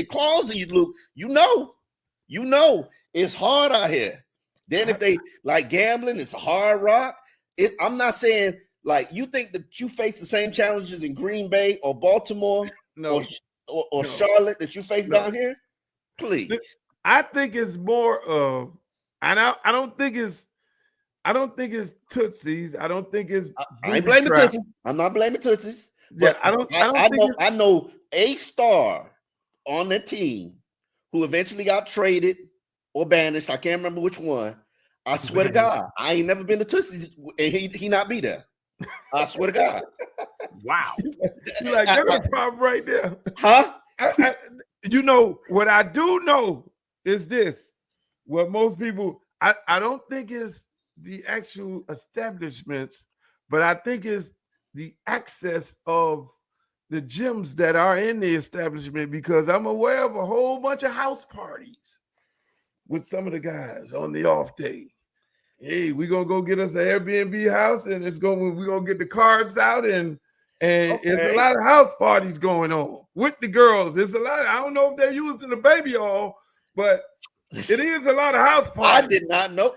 claws in you, Luke, it's hard out here. Then if they like gambling, it's a hard rock. I'm not saying like you think that you face the same challenges in Green Bay or Baltimore or Charlotte that you face down here. Please. I think it's more of, and I don't think it's I don't think it's Tootsies. I don't think it's. I ain't blaming Tootsies. I'm not blaming Tootsies. Yeah, But I don't think I know a star on the team who eventually got traded or banished. I can't remember which one. I swear to God, I ain't never been to Tootsies and he not be there. I swear to God. Wow. You're like, that's a problem right there. Huh? You know, what I do know is this. What most people, I don't think it's the actual establishments, but I think it's the access of the gyms that are in the establishment, because I'm aware of a whole bunch of house parties with some of the guys on the off day. Hey, we're gonna go get us an Airbnb house, and we're gonna get the cards out, and it's a lot of house parties going on with the girls. It's a lot. I don't know if they're using the baby oil, but it is a lot of house parties. I did not know.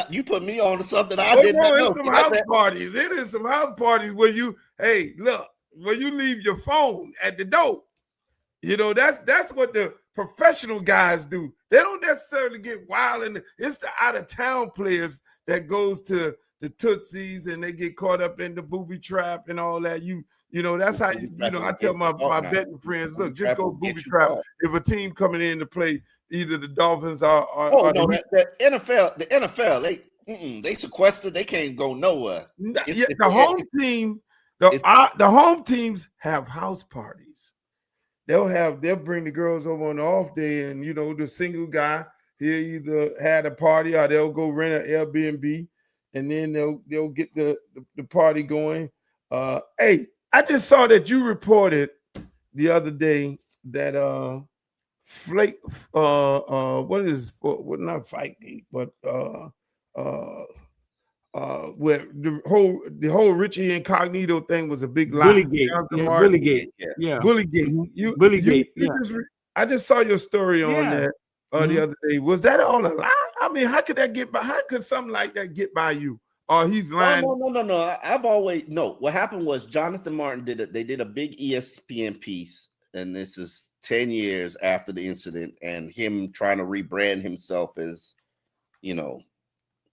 You put me on to something I did not know. It's some house parties. It is some house parties where you leave your phone at the door. You know, that's what the professional guys do. They don't necessarily get wild, and it's the out of town players that goes to the Tootsies and they get caught up in the booby trap and all that. You know, that's how I tell my betting friends, look, just go booby trap. If a team coming in to play either the Dolphins or the NFL, they sequestered, they can't go nowhere. The home team, the home teams have house parties. They'll bring the girls over on the off day, and the single guy, he'll either had a party or they'll go rent an Airbnb, and then they'll get the party going. Hey, I just saw that you reported the other day that not Fightgate, but where the whole Richie Incognito thing was a big lie. Bullygate. I just saw your story on that the other day. Was that all a lie? I mean, how could something like that get by you? Or he's lying? No. What happened was Jonathan Martin did a big ESPN piece, and this is 10 years after the incident, and him trying to rebrand himself as,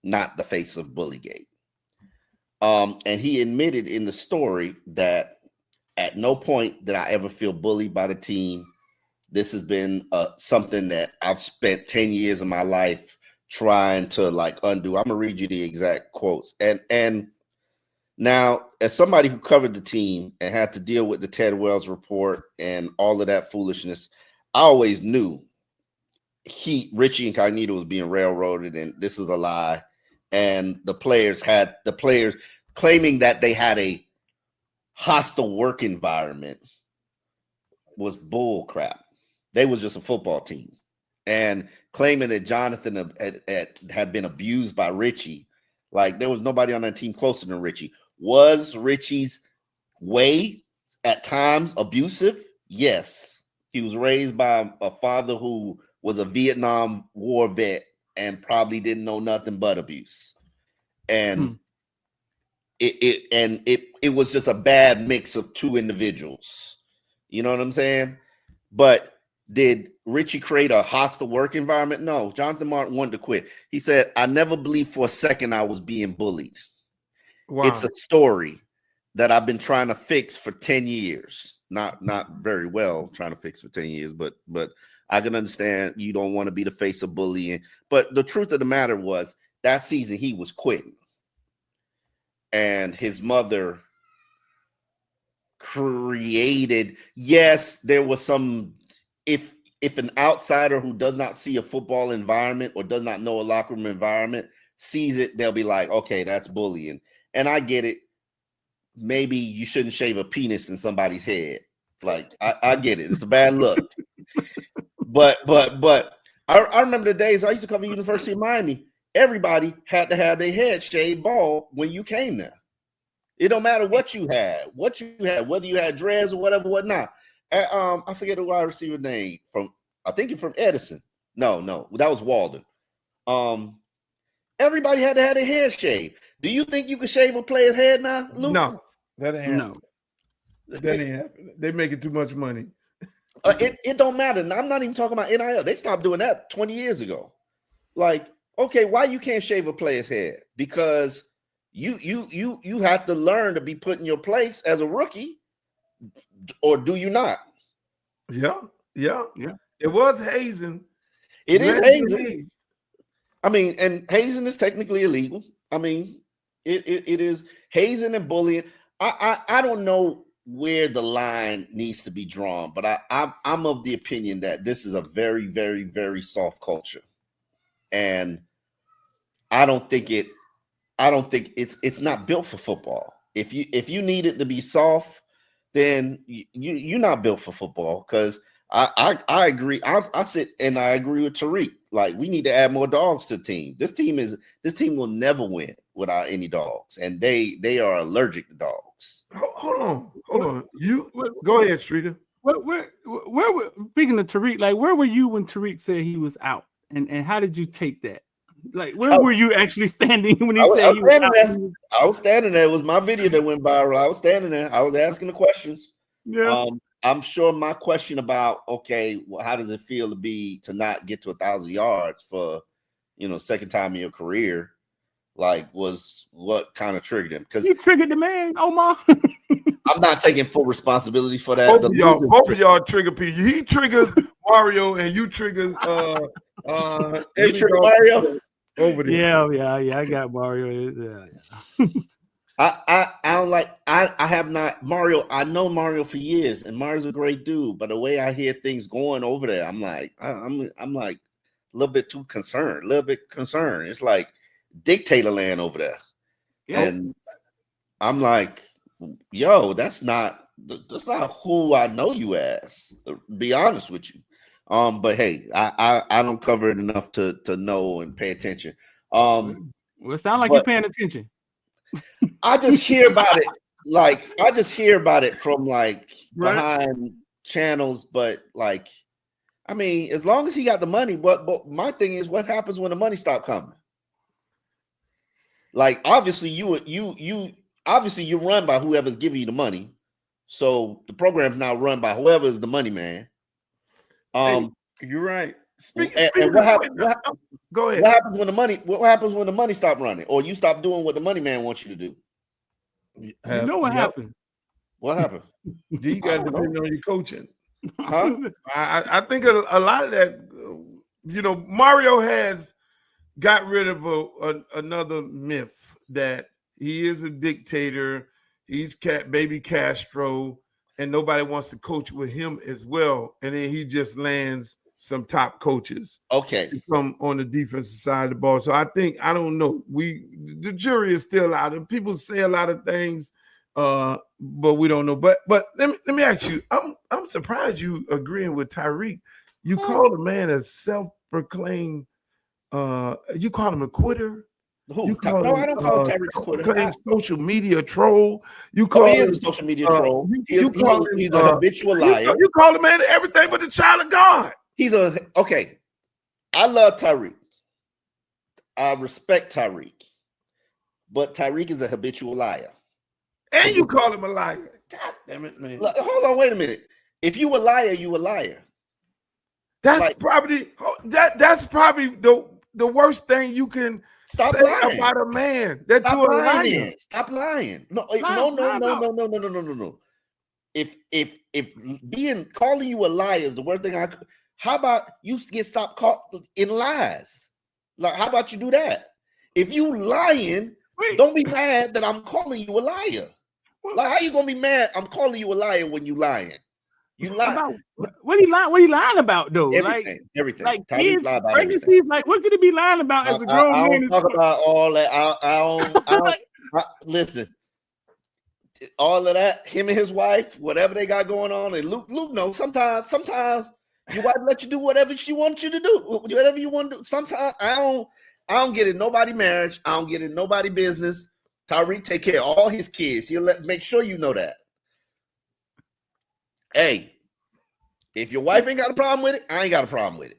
not the face of Bullygate. And he admitted in the story that at no point did I ever feel bullied by the team. This has been something that I've spent 10 years of my life trying to undo. I'm gonna read you the exact quotes. And now, as somebody who covered the team and had to deal with the Ted Wells report and all of that foolishness, I always knew Richie Incognito was being railroaded, and this is a lie. And the players claiming that they had a hostile work environment was bull crap. They was just a football team. And claiming that Jonathan had been abused by Richie, there was nobody on that team closer than Richie. Was Richie's way at times abusive? Yes. He was raised by a father who was a Vietnam War vet and probably didn't know nothing but abuse. And it was just a bad mix of two individuals. You know what I'm saying? But did Richie create a hostile work environment? No. Jonathan Martin wanted to quit. He said, I never believed for a second I was being bullied. Wow. It's a story that I've been trying to fix for 10 years. Not very well trying to fix for 10 years, but I can understand you don't want to be the face of bullying. But the truth of the matter was that season he was quitting. And his mother created, yes, there was some, if an outsider who does not see a football environment or does not know a locker room environment sees it, they'll be like, okay, that's bullying. And I get it. Maybe you shouldn't shave a penis in somebody's head. I get it. It's a bad look. But I remember the days I used to cover University of Miami. Everybody had to have their head shaved bald when you came there. It don't matter what you had, whether you had dreads or whatnot. I forget the wide receiver name I think you're from Edison. No, that was Walden. Everybody had to have their head shaved. Do you think you could shave a player's head now, Luke? No, that ain't happening. That ain't happening. They making too much money. It don't matter. I'm not even talking about NIL. They stopped doing that 20 years ago. Okay, why you can't shave a player's head? Because you have to learn to be put in your place as a rookie, or do you not? Yeah. Yeah. It was hazing. It You is had to be hazing. hazed. I mean, and hazing is technically illegal. I mean, it is hazing and bullying. I don't know where the line needs to be drawn, but I'm of the opinion that this is a very, very, very soft culture, and I don't think it's not built for football. If you need it to be soft, then you're not built for football. Because I agree. I sit and I agree with Tariq. Like, we need to add more dogs to the team. This team will never win without any dogs, and they are allergic to dogs. Hold on. You go ahead, Streter. Where speaking of Tariq, like, where were you when Tariq said he was out, and how did you take that? Like, where were you actually standing when he said he was out? I was standing there. It was my video that went viral. I was standing there. I was asking the questions. Yeah. I'm sure my question about, okay, well, how does it feel to not get to 1,000 yards for, second time in your career, like, was what kind of triggered him? Because you triggered the man, Omar. I'm not taking full responsibility for that. Both of y'all trigger people. He triggers Mario, and you triggers you trigger Mario over there. Yeah. I got Mario. Yeah. I don't like. I have not Mario. I know Mario for years, and Mario's a great dude. But the way I hear things going over there, I'm like a little bit too concerned. It's like dictator land over there, and I'm like, yo, that's not who I know you as. To be honest with you, but hey, I don't cover it enough to know and pay attention. Well, it sounds like you're paying attention. I just hear about it. Like, I just hear about it from behind channels, but I mean, as long as he got the money, but my thing is, what happens when the money stop coming? Like, obviously you run by whoever's giving you the money. So the program's now run by whoever is the money man. You're right. And what happens? Go ahead. What happens when the money stop running, or you stop doing what the money man wants you to do? You know what happened? What happened? You got to depend on your coaching. Huh? I think a lot of that, Mario has got rid of another myth that he is a dictator. He's baby Castro, and nobody wants to coach with him as well. And then he just lands some top coaches. Okay. From on the defensive side of the ball. So I don't know. The jury is still out. People say a lot of things, but we don't know. But let me ask you, I'm surprised you agreeing with Tyreek. You call the man a self-proclaimed, you call him a quitter. Who? I don't call Tyreek a quitter. Social media troll. You call he is a social media troll. He's a habitual liar. You call the man everything but the child of God. Okay. I love Tyreek. I respect Tyreek. But Tyreek is a habitual liar. And you call him a liar. God damn it, man. Hold on, wait a minute. If you a liar, you a liar. That's probably the worst thing you can say about a man. That you're a liar. Stop lying. No. If calling you a liar is the worst thing how about you get stopped caught in lies? Like, how about you do that? If you lying, don't be mad that I'm calling you a liar. Like, how you gonna be mad? I'm calling you a liar when you lying. You lie. What he lying about though? Everything. Like kids, pregnancies. Like, what could he be lying about as a grown man? I don't talk about all that. I don't listen. All of that, him and his wife, whatever they got going on, and Luke knows. Sometimes your wife let you do whatever she wants you to do, whatever you want to do. Sometimes I don't get in nobody marriage. I don't get in nobody business. Tyreek take care of all his kids. He'll make sure you know that. Hey, if your wife ain't got a problem with it, I ain't got a problem with it.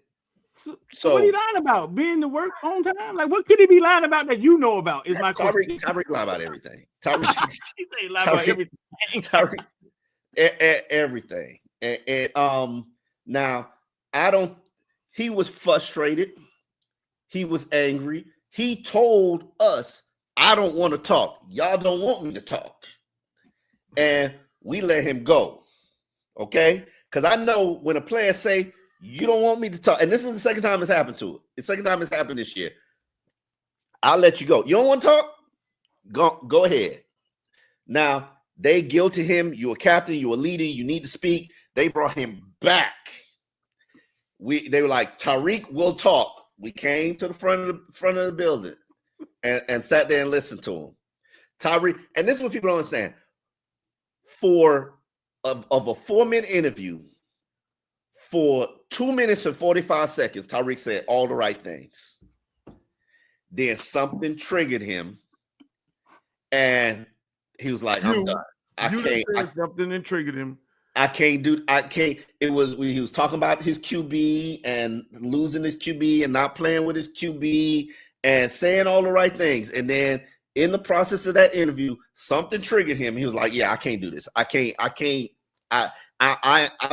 So what are you lying about? Being to work on time? Like, what could he be lying about that you know about? Is my question. Tyreek lie about everything. He lie about everything. Tyreek, everything. And now he was frustrated He was angry. He told us, I don't want to talk. Y'all don't want me to talk. And we let him go. Okay? Because I know when a player say, you don't want me to talk, and this is the second time it's happened to it. The second time it's happened this year. I'll let you go. You don't want to talk? Go ahead. Now, they guilty him. You're a captain. You're a leader. You need to speak. They brought him back. They were like, Tariq will talk. We came to the front of the building and sat there and listened to him. Tariq, and this is what people don't understand. Of a 4-minute interview, for 2 minutes and 45 seconds, Tariq said all the right things. Then something triggered him, and he was like, I'm done. Something that triggered him. I can't. It was when he was talking about his QB and losing his QB and not playing with his QB and saying all the right things. And then in the process of that interview, something triggered him. He was like, yeah, I can't do this. I've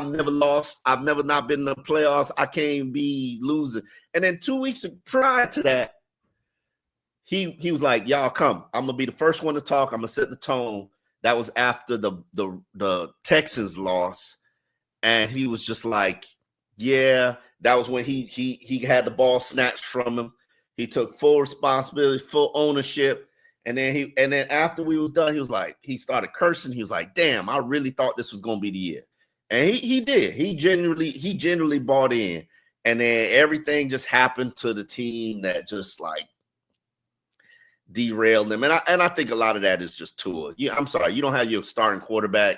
never lost. I've never not been in the playoffs. I can't be losing. And then 2 weeks prior to that, he was like, y'all come. I'm going to be the first one to talk. I'm going to set the tone. That was after the Texans loss. And he was just like, yeah, that was when he had the ball snatched from him. He took full responsibility, full ownership. And then after we was done, he started cursing. He was like, damn, I really thought this was going to be the year. And he did. He genuinely bought in. And then everything just happened to the team that just like derailed them. And I think a lot of that is just Tua. Yeah, I'm sorry, you don't have your starting quarterback.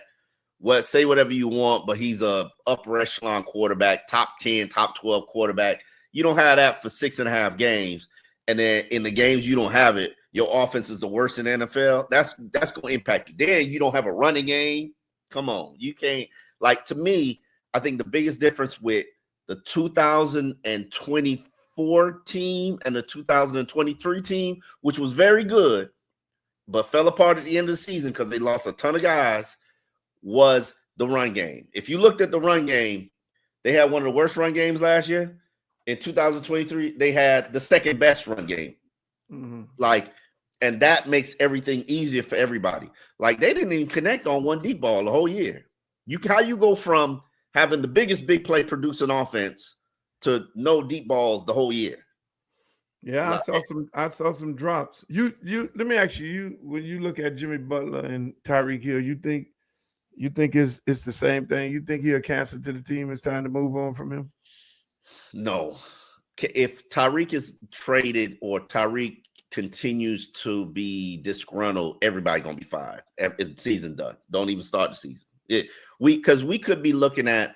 Say whatever you want, but he's a upper echelon quarterback, top 10, top 12 quarterback. You don't have that for 6.5 games. And then in the games you don't have it, your offense is the worst in the NFL. That's going to impact you. Then you don't have a running game. Come on. You can't. Like, to me, I think the biggest difference with the 2024 team and the 2023 team, which was very good, but fell apart at the end of the season because they lost a ton of guys, was the run game. If you looked at the run game, they had one of the worst run games last year. In 2023, they had the second best run game. Mm-hmm. And that makes everything easier for everybody. Like, they didn't even connect on one deep ball the whole year. How you go from having the biggest big play producing offense to no deep balls the whole year? Yeah, I saw some drops. You let me ask you, when you look at Jimmy Butler and Tyreek Hill, you think it's the same thing? You think he'll cancel to the team? It's time to move on from him? No. If Tyreek is traded or Tyreek continues to be disgruntled, everybody gonna be fired. It's season done. Don't even start the season. Because we could be looking at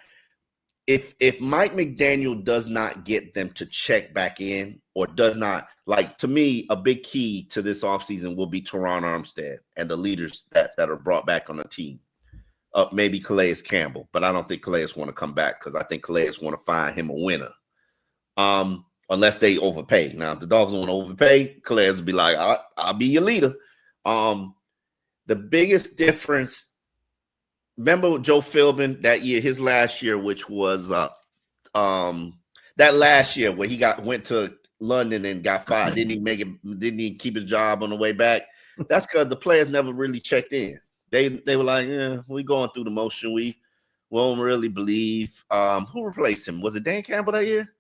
if Mike McDaniel does not get them to check back in, or does not, like, to me, a big key to this offseason will be Teron Armstead and the leaders that are brought back on the team. Maybe Calais Campbell, but I don't think Calais want to come back because I think Calais want to find him a winner. Unless they overpay. Now, if the Dolphins want to overpay, Calais will be like, I'll be your leader. The biggest difference, remember Joe Philbin that year, his last year, which was that last year where he went to London and got fired, didn't even keep his job on the way back. That's because the players never really checked in. They were like, yeah, we're going through the motion. We won't really believe. Who replaced him? Was it Dan Campbell that year?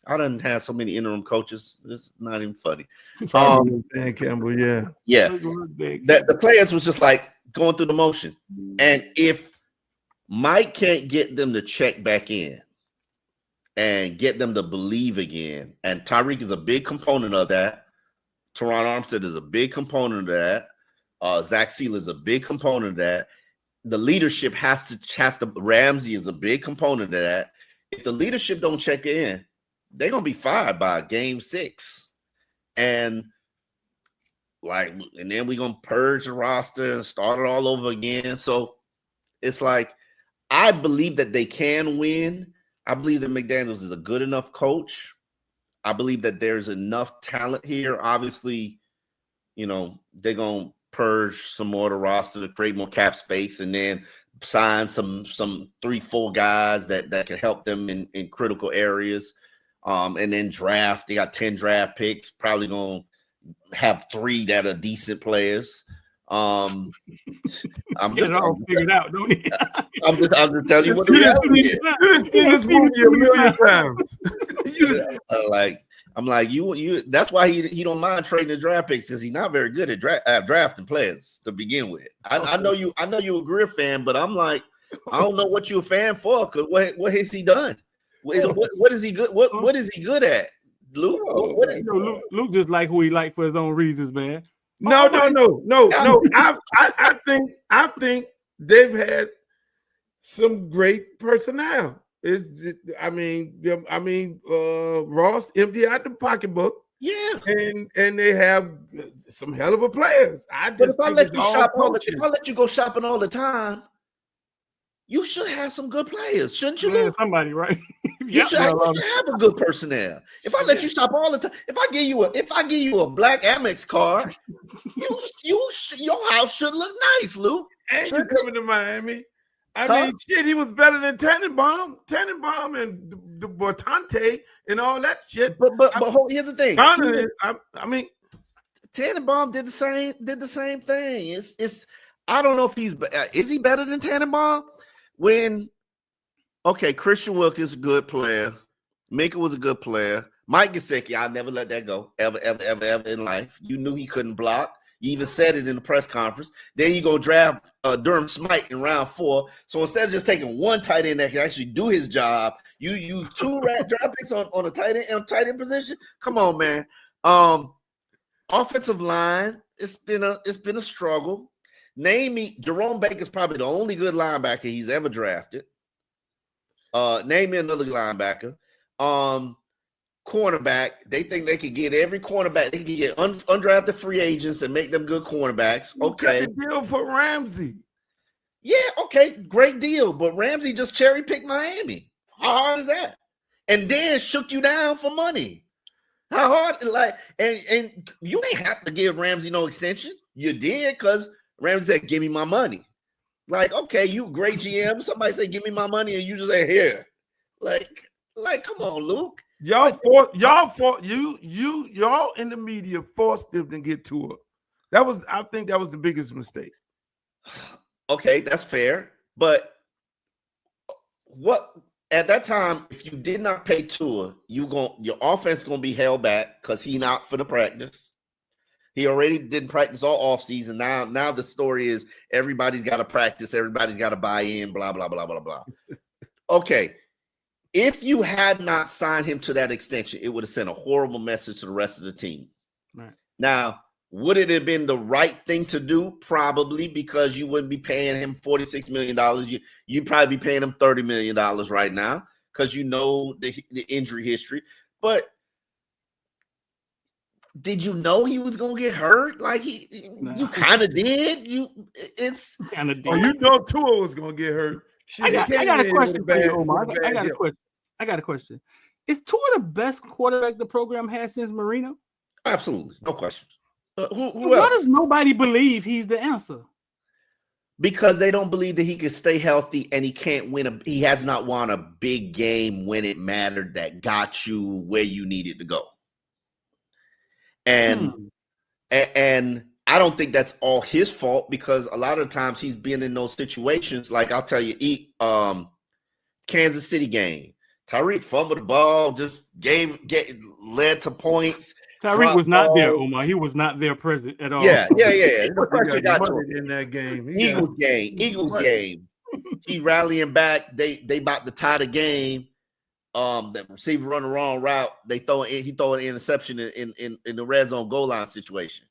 I done had so many interim coaches. It's not even funny. Dan Campbell, yeah. Yeah. The players was just like going through the motion. And if Mike can't get them to check back in and get them to believe again, and Tyreek is a big component of that. Teron Armstead is a big component of that. Zach Sealer is a big component of that. The leadership has to. Ramsey is a big component of that. If the leadership don't check in, they're gonna be fired by game 6, and then we're gonna purge the roster and start it all over again. So it's like, I believe that they can win. I believe that McDaniels is a good enough coach. I believe that there's enough talent here. Obviously, they're gonna purge some more of the roster to create more cap space, and then sign some 3-4 guys that can help them in critical areas. And then draft. They got 10 draft picks. Probably gonna have 3 that are decent players. I'm Get it all figured out, don't you? I'm just telling you what the reality is. You've seen this movie a million times. I'm like you. That's why he don't mind trading the draft picks, because he's not very good at drafting players to begin with. I know you're a Greer fan, but I'm like, I don't know what you're a fan for, because what has he done? What is he good? What is he good at, Luke? Luke just like who he like for his own reasons, man. No. I think they've had some great personnel. Ross empty out the pocketbook. Yeah, and they have some hell of a players. But if I let you go shopping all the time, you should have some good players, shouldn't you? Yeah, somebody, right? You should have a good personnel. If I let you shop all the time, if I give you a black Amex card, your house should look nice, Luke. And you coming to Miami? I mean, shit, he was better than Tannenbaum and the Bortante and all that shit. But here's the thing. Tannenbaum did the same thing. It's I don't know if is he better than Tannenbaum? Christian Wilkins is a good player. Minka was a good player. Mike Gesicki, I'll never let that go ever in life. You knew he couldn't block. You even said it in the press conference. Then you go draft Durham Smythe in round 4. So instead of just taking one tight end that can actually do his job, you use 2 draft picks on a tight end position. Come on, man. Offensive line, it's been a struggle. Name me Jerome Baker's probably the only good linebacker he's ever drafted. Name me another linebacker. Cornerback, they think they could get every cornerback. They can get undrafted free agents and make them good cornerbacks. Okay. Got the deal for Ramsey. Yeah, okay, great deal. But Ramsey just cherry picked Miami. How hard is that? And then shook you down for money. How hard? And you ain't have to give Ramsey no extension. You did, because Ramsey said, "Give me my money." Like, okay, you great GM. Somebody say, "Give me my money," and you just say, "Here." Like, come on, Luke. Y'all in the media forced them to get to her. I think that was the biggest mistake. Okay, that's fair. But what at that time, if you did not pay Tua, your offense gonna be held back because he's not for the practice. He already didn't practice all offseason. Now the story is everybody's got to practice, everybody's got to buy in, blah, blah, blah, blah, blah. Okay. If you had not signed him to that extension, it would have sent a horrible message to the rest of the team. Right. Now, would it have been the right thing to do? Probably, because you wouldn't be paying him $46 million. You'd probably be paying him $30 million right now because you know the injury history. But did you know he was going to get hurt? Like, you kind of did. It's kind of did. Oh, you know Tua was going to get hurt. I got a question for you, Omar. I got a question. Is Tua the best quarterback the program has since Marino? Absolutely. No question. Who Why else? does nobody believe he's the answer? Because they don't believe that he can stay healthy, and he can't win he has not won a big game when it mattered that got you where you needed to go. And I don't think that's all his fault, because a lot of times he's been in those situations. Like, I'll tell you, Kansas City game, Tyreek fumbled the ball, just led to points. Tyreek was not there, Omar. He was not there present at all. Yeah. The pressure got to him in that game. Eagles game. He rallying back. They about to tie the game. The receiver run the wrong route. He throw an interception in the red zone goal line situation.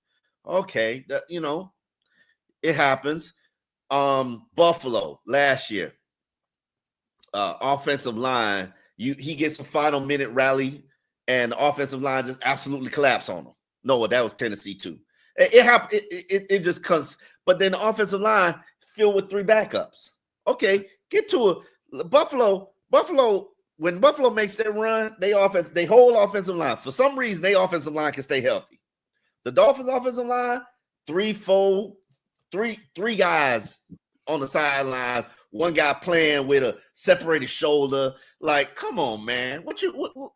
Okay, it happens. Buffalo last year, offensive line. He gets a final minute rally, and the offensive line just absolutely collapsed on him. No, that was Tennessee too. It happened. It just comes. But then the offensive line filled with 3 backups. Okay, get to a Buffalo. When Buffalo makes their run, they whole offensive line. For some reason, their offensive line can stay healthy. The Dolphins' offensive line, 3 guys on the sidelines. One guy playing with a separated shoulder. Like, come on, man. What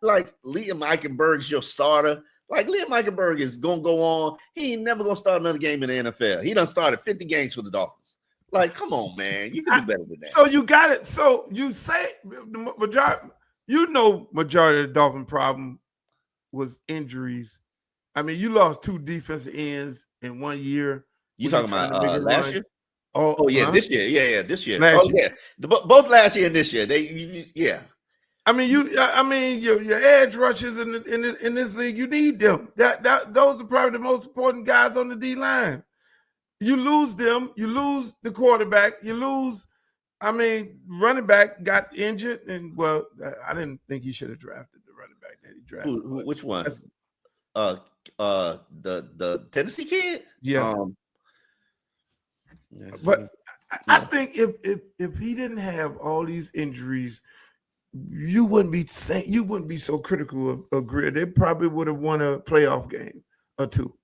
like Liam Eichenberg's your starter? Like, Liam Eichenberg is gonna go on. He ain't never gonna start another game in the NFL. He done started 50 games for the Dolphins. Like, come on, man. You can do better than that. So you got it. So you say the majority, majority of the Dolphin problem was injuries. I mean, you lost 2 defensive ends in 1 year. You talking about last year? Oh yeah, this year. Yeah, this year. Last year. Yeah. Both last year and this year. I mean, your edge rushers in this league, you need them. Those are probably the most important guys on the D line. You lose them, you lose the quarterback, you lose. I mean, running back got injured, and well, I didn't think he should have drafted the running back that he drafted. Which one? The Tennessee kid. Yeah. But I think if he didn't have all these injuries, you wouldn't be so critical of Greer. They probably would have won a playoff game or 2.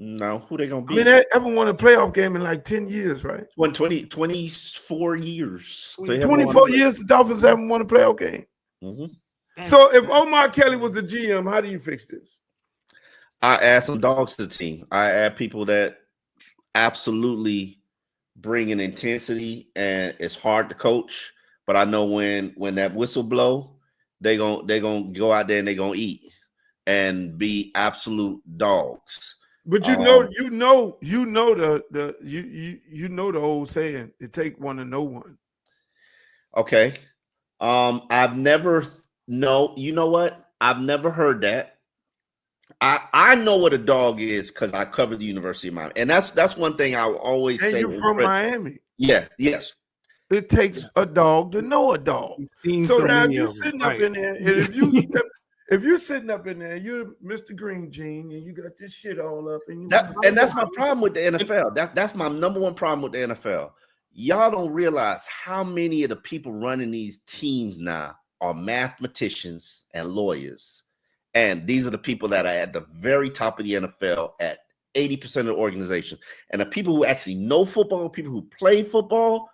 No, who they gonna be? I mean, they haven't won a playoff game in like 10 years, right? 24 years. 24 years, the Dolphins haven't won a playoff game. Mm-hmm. So if Omar Kelly was the GM, how do you fix this? I add some dogs to the team. I add people that absolutely bring an intensity, and it's hard to coach. But I know when that whistle blow, they're gonna go out there and they're gonna eat and be absolute dogs. But you know the old saying, it take one to know one. Okay. I've never heard that. I know what a dog is because I covered the University of Miami. And that's one thing I will always say. And you're from Miami. Yeah, yes. It takes a dog to know a dog. So now you're sitting up in there, and if you're sitting up in there, you're Mr. Green Jean, and you got this shit all up, and that's my problem with the NFL. That's my number one problem with the NFL. Y'all don't realize how many of the people running these teams now are mathematicians and lawyers, and these are the people that are at the very top of the NFL at 80% of the organization. And the people who actually know football, people who play football,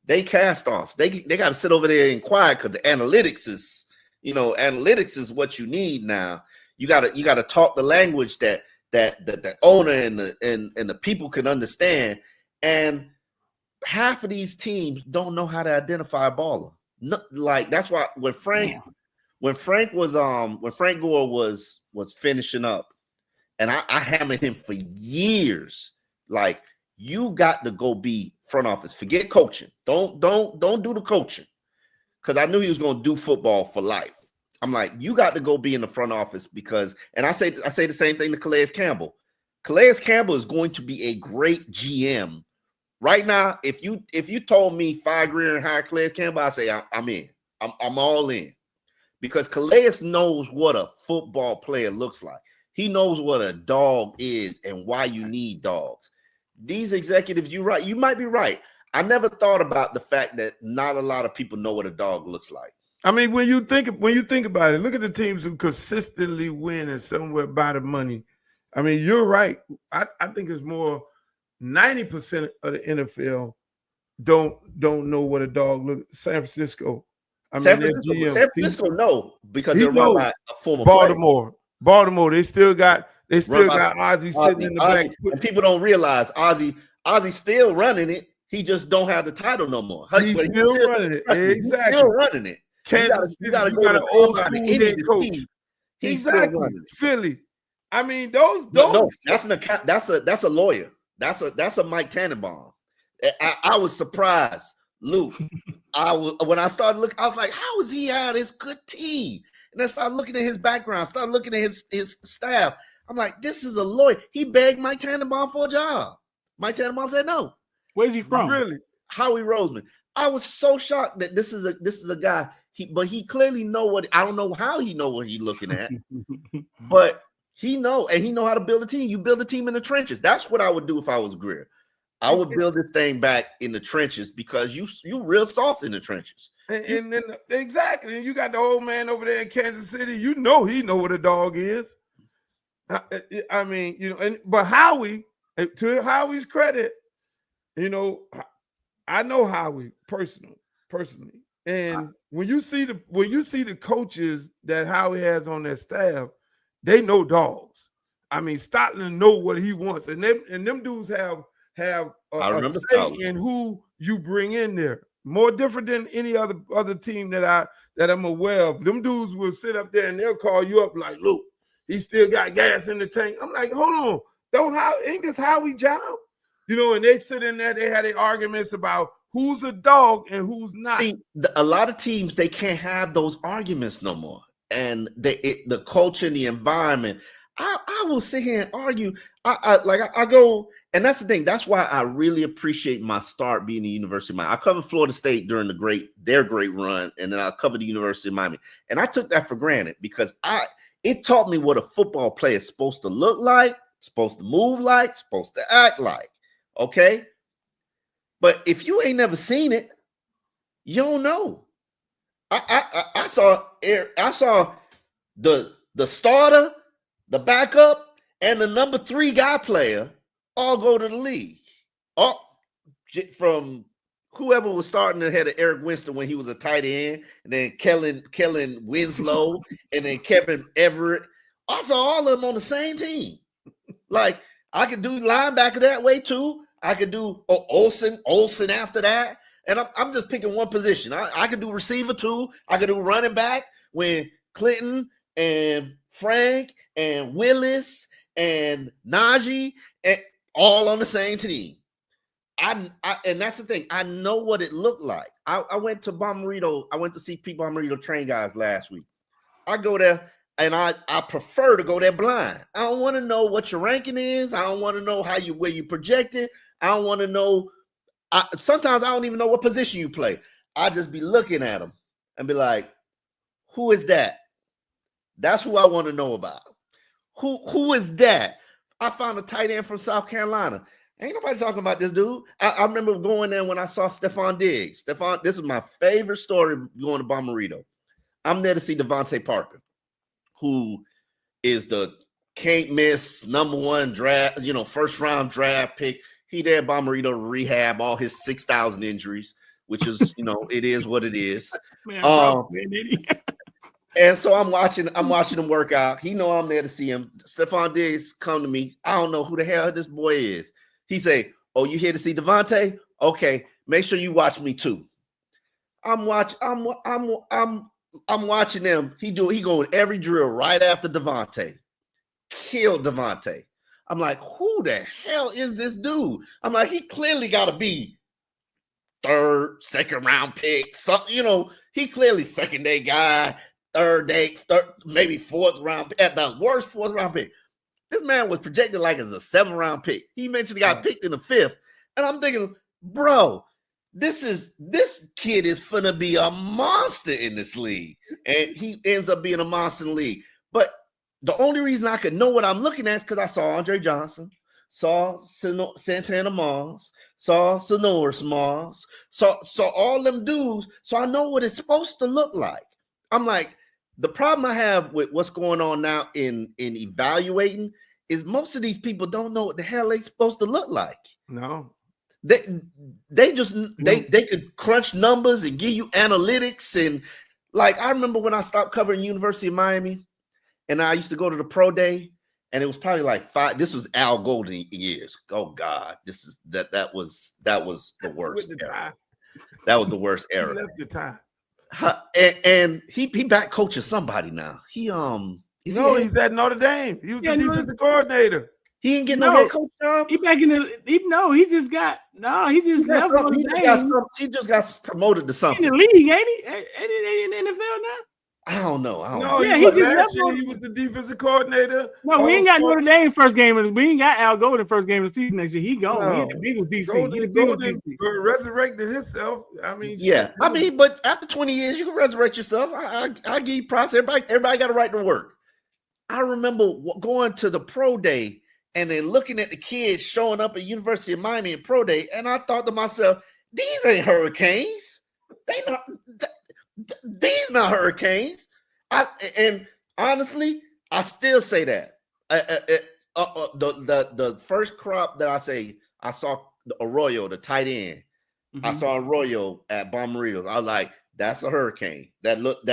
they cast offs. They got to sit over there and quiet because the analytics is what you need now. You got to talk the language that the owner and the people can understand. And half of these teams don't know how to identify a baller. No, like that's why when Frank Gore was finishing up, and I hammered him for years, like, you got to go be front office. Forget coaching. Don't do the coaching, because I knew he was going to do football for life. I'm like, you got to go be in the front office because, and I say the same thing to Calais Campbell. Calais Campbell is going to be a great GM. Right now, if you told me fire Greer and hire Calais Campbell, I say I'm in. I'm all in, because Calais knows what a football player looks like. He knows what a dog is and why you need dogs. These executives, you might be right. I never thought about the fact that not a lot of people know what a dog looks like. I mean, when you think about it, look at the teams who consistently win and somewhere by the money. I mean, you're right. I think it's more 90% of the NFL don't know what a dog looks. San Francisco. San Francisco, no, because they're run by a former Baltimore. Baltimore, they still got Ozzie sitting in the back. And people don't realize Ozzie's still running it. He just don't have the title no more. He's still running it. Exactly. He's still running it. Kansas City, you got an old school head coach. Exactly. Philly. I mean, those. No, that's an account. That's a lawyer. That's a Mike Tannenbaum. I was surprised, Luke. When I started looking, I was like, how is he had this good team? And I started looking at his background, started looking at his staff. I'm like, this is a lawyer. He begged Mike Tannenbaum for a job. Mike Tannenbaum said no. Where's he from? Really? Howie Roseman. I was so shocked that this is a guy. But he clearly know what. I don't know how he know what he's looking at, but he know, and he know how to build a team. You build a team in the trenches. That's what I would do if I was Greer. I would build this thing back in the trenches, because you real soft in the trenches. And then exactly, and you got the old man over there in Kansas City. You know he know what a dog is. I mean, but Howie, to Howie's credit, I know Howie personally, and when you see the coaches that Howie has on their staff, they know dogs. I mean, Stoutland know what he wants, and them dudes have a say in who you bring in there. More different than any other team that I'm aware of. Them dudes will sit up there and they'll call you up like, look, he still got gas in the tank. I'm like, hold on, ain't this Howie job? And they sit in there, they had their arguments about who's a dog and who's not. See, a lot of teams, they can't have those arguments no more. And the culture and the environment, I will sit here and argue. I go, and that's the thing. That's why I really appreciate my start being the University of Miami. I covered Florida State during their great run, and then I covered the University of Miami. And I took that for granted because it taught me what a football player is supposed to look like, supposed to move like, supposed to act like. Okay, but if you ain't never seen it, you don't know. I saw the starter, the backup, and the number 3 guy player all go to the league. From whoever was starting ahead of Eric Winston when he was a tight end, and then Kellen Winslow, and then Kevin Everett. I saw all of them on the same team. Like, I could do linebacker that way too. I could do Olsen after that. And I'm just picking one position. I could do receiver too. I could do running back when Clinton and Frank and Willis and Najee and all on the same team. And that's the thing. I know what it looked like. I went to Bomarito. I went to see Pete Bomarito train guys last week. I go there. And I prefer to go there blind. I don't want to know what your ranking is. I don't want to know where you projected. I don't want to know. Sometimes I don't even know what position you play. I just be looking at them and be like, who is that? That's who I want to know about. Who is that? I found a tight end from South Carolina. Ain't nobody talking about this dude. I remember going there when I saw Stephon Diggs. This is my favorite story going to Bomarito. I'm there to see Devontae Parker, who is the can't miss number 1 draft, first round draft pick. He there at Bomarito to rehab all his 6,000 injuries, which is, it is what it is. Man, and so I'm watching him work out. He know I'm there to see him. Stephon Diggs come to me. I don't know who the hell this boy is. He say, "Oh, you here to see Devontae? Okay, make sure you watch me too." I'm watching him. He go in every drill right after Devontae. Killed Devontae. I'm like, who the hell is this dude? I'm like, he clearly got to be 3rd, 2nd round pick. He clearly 2nd day guy, 3rd day, maybe 4th round, at the worst 4th round pick. This man was projected like as a 7th round pick. He eventually got picked in the 5th. And I'm thinking, bro, this kid is finna be a monster in this league. And he ends up being a monster in the league. But the only reason I could know what I'm looking at is because I saw Andre Johnson, saw Santana Moss, saw Sonoris Moss, saw all them dudes. So I know what it's supposed to look like. I'm like, the problem I have with what's going on now in evaluating is most of these people don't know what the hell they're supposed to look like. No. They could crunch numbers and give you analytics. And like, I remember when I stopped covering University of Miami and I used to go to the pro day, and it was probably like 5. This was Al Golden years. Oh God, that was the worst era. That was the worst era. He left the time. And he back coaching somebody now. He's at Notre Dame. He was the defensive coordinator. He didn't get no head coach job. He back in he just got promoted to something. In the league, ain't he? Ain't in the NFL now? I don't know. Last year he was the defensive coordinator. No, we ain't got Notre Dame first game. We ain't got Al Golden first game of the season next year. He gone. No. He had the Bengals DC. Golden resurrected himself. I mean, yeah. I mean, but after 20 years, you can resurrect yourself. I give you props. Everybody got a right to work. I remember going to the pro day and then looking at the kids showing up at University of Miami in pro day, and I thought to myself, these ain't Hurricanes. These not Hurricanes. And honestly, I still say that. The first crop that I saw Arroyo, the tight end. Mhm. I saw Arroyo at Bomberitos. I was like, that's a hurricane. That looked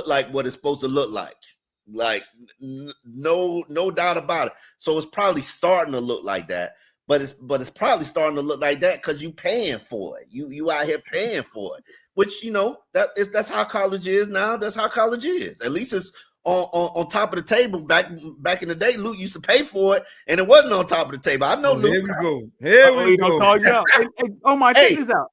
like what it's supposed to look like. Like no doubt about it. So it's probably starting to look like that. But it's probably starting to look like that because you paying for it. You out here paying for it. Which that's how college is now. That's how college is. At least it's on top of the table. Back in the day, Luke used to pay for it, and it wasn't on top of the table. I know, Luke. Here we go. Here we go. Call you out. Hey, Omar, check this out.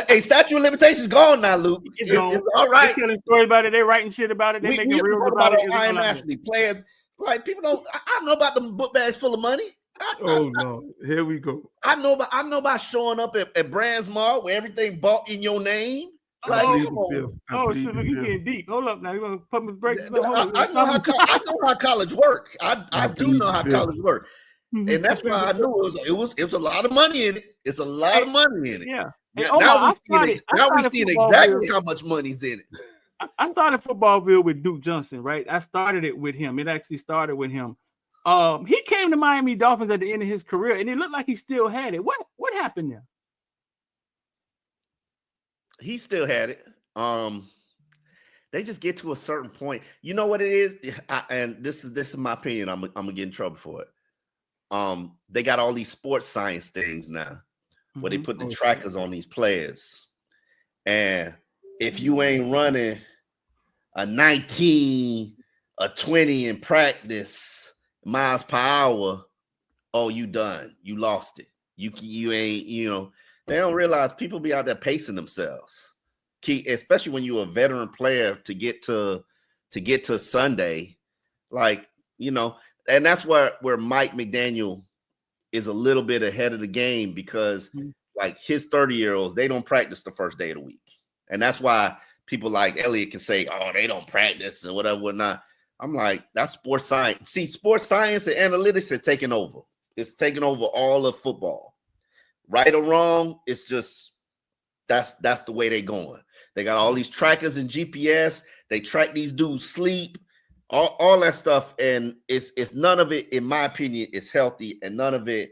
Hey, statute of limitations gone now, Luke. It's all right. They telling stories about it. They writing shit about it. They making reels about it. I am athlete players. Like people don't. I know about them book bags full of money. Oh no! Here we go. I know about showing up at Brands Mall where everything bought in your name. Like, come on. Oh shit! Look, you getting deep. Hold up now. You gonna put me break? I know how college work. I do know how college work, and that's why I knew it was a lot of money in it. It's a lot of money in it. Yeah. Hey, now we see exactly how much money's in it. I started Footballville with Duke Johnson, right? I started it with him. It actually started with him. He came to Miami Dolphins at the end of his career, and it looked like he still had it. What happened there? He still had it. They just get to a certain point. You know what it is? And this is my opinion. I'm gonna get in trouble for it. They got all these sports science things now, where they put the trackers on these players, and if you ain't running a 19, a 20 in practice miles per hour, oh, you done. You lost it. You ain't, they don't realize people be out there pacing themselves. Especially when you're a veteran player to get to Sunday, like, and that's where Mike McDaniel is a little bit ahead of the game because like his 30-year-olds, they don't practice the first day of the week. And that's why people like Elliot can say, oh, they don't practice and whatnot. I'm like, that's sports science. See, sports science and analytics is taking over. It's taking over all of football. Right or wrong, it's just that's the way they're going. They got all these trackers and GPS. They track these dudes' sleep, all that stuff, and it's none of it, in my opinion, is healthy, and none of it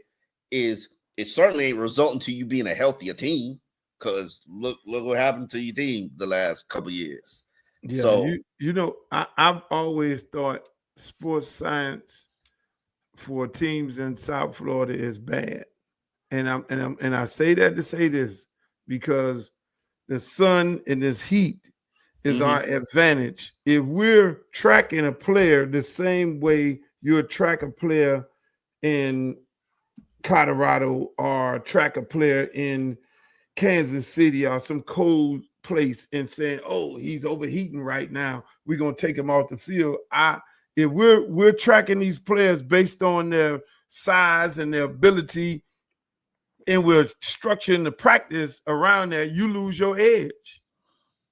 certainly ain't resulting to you being a healthier team. Because look what happened to your team the last couple of years. Yeah, so I've always thought sports science for teams in South Florida is bad, and I say that to say this because the sun and this heat is our advantage. If we're tracking a player the same way you would track a player in Colorado or track a player in Kansas City or some cold place and saying, oh, he's overheating right now, we're going to take him off the field. If we're tracking these players based on their size and their ability, and we're structuring the practice around that, you lose your edge.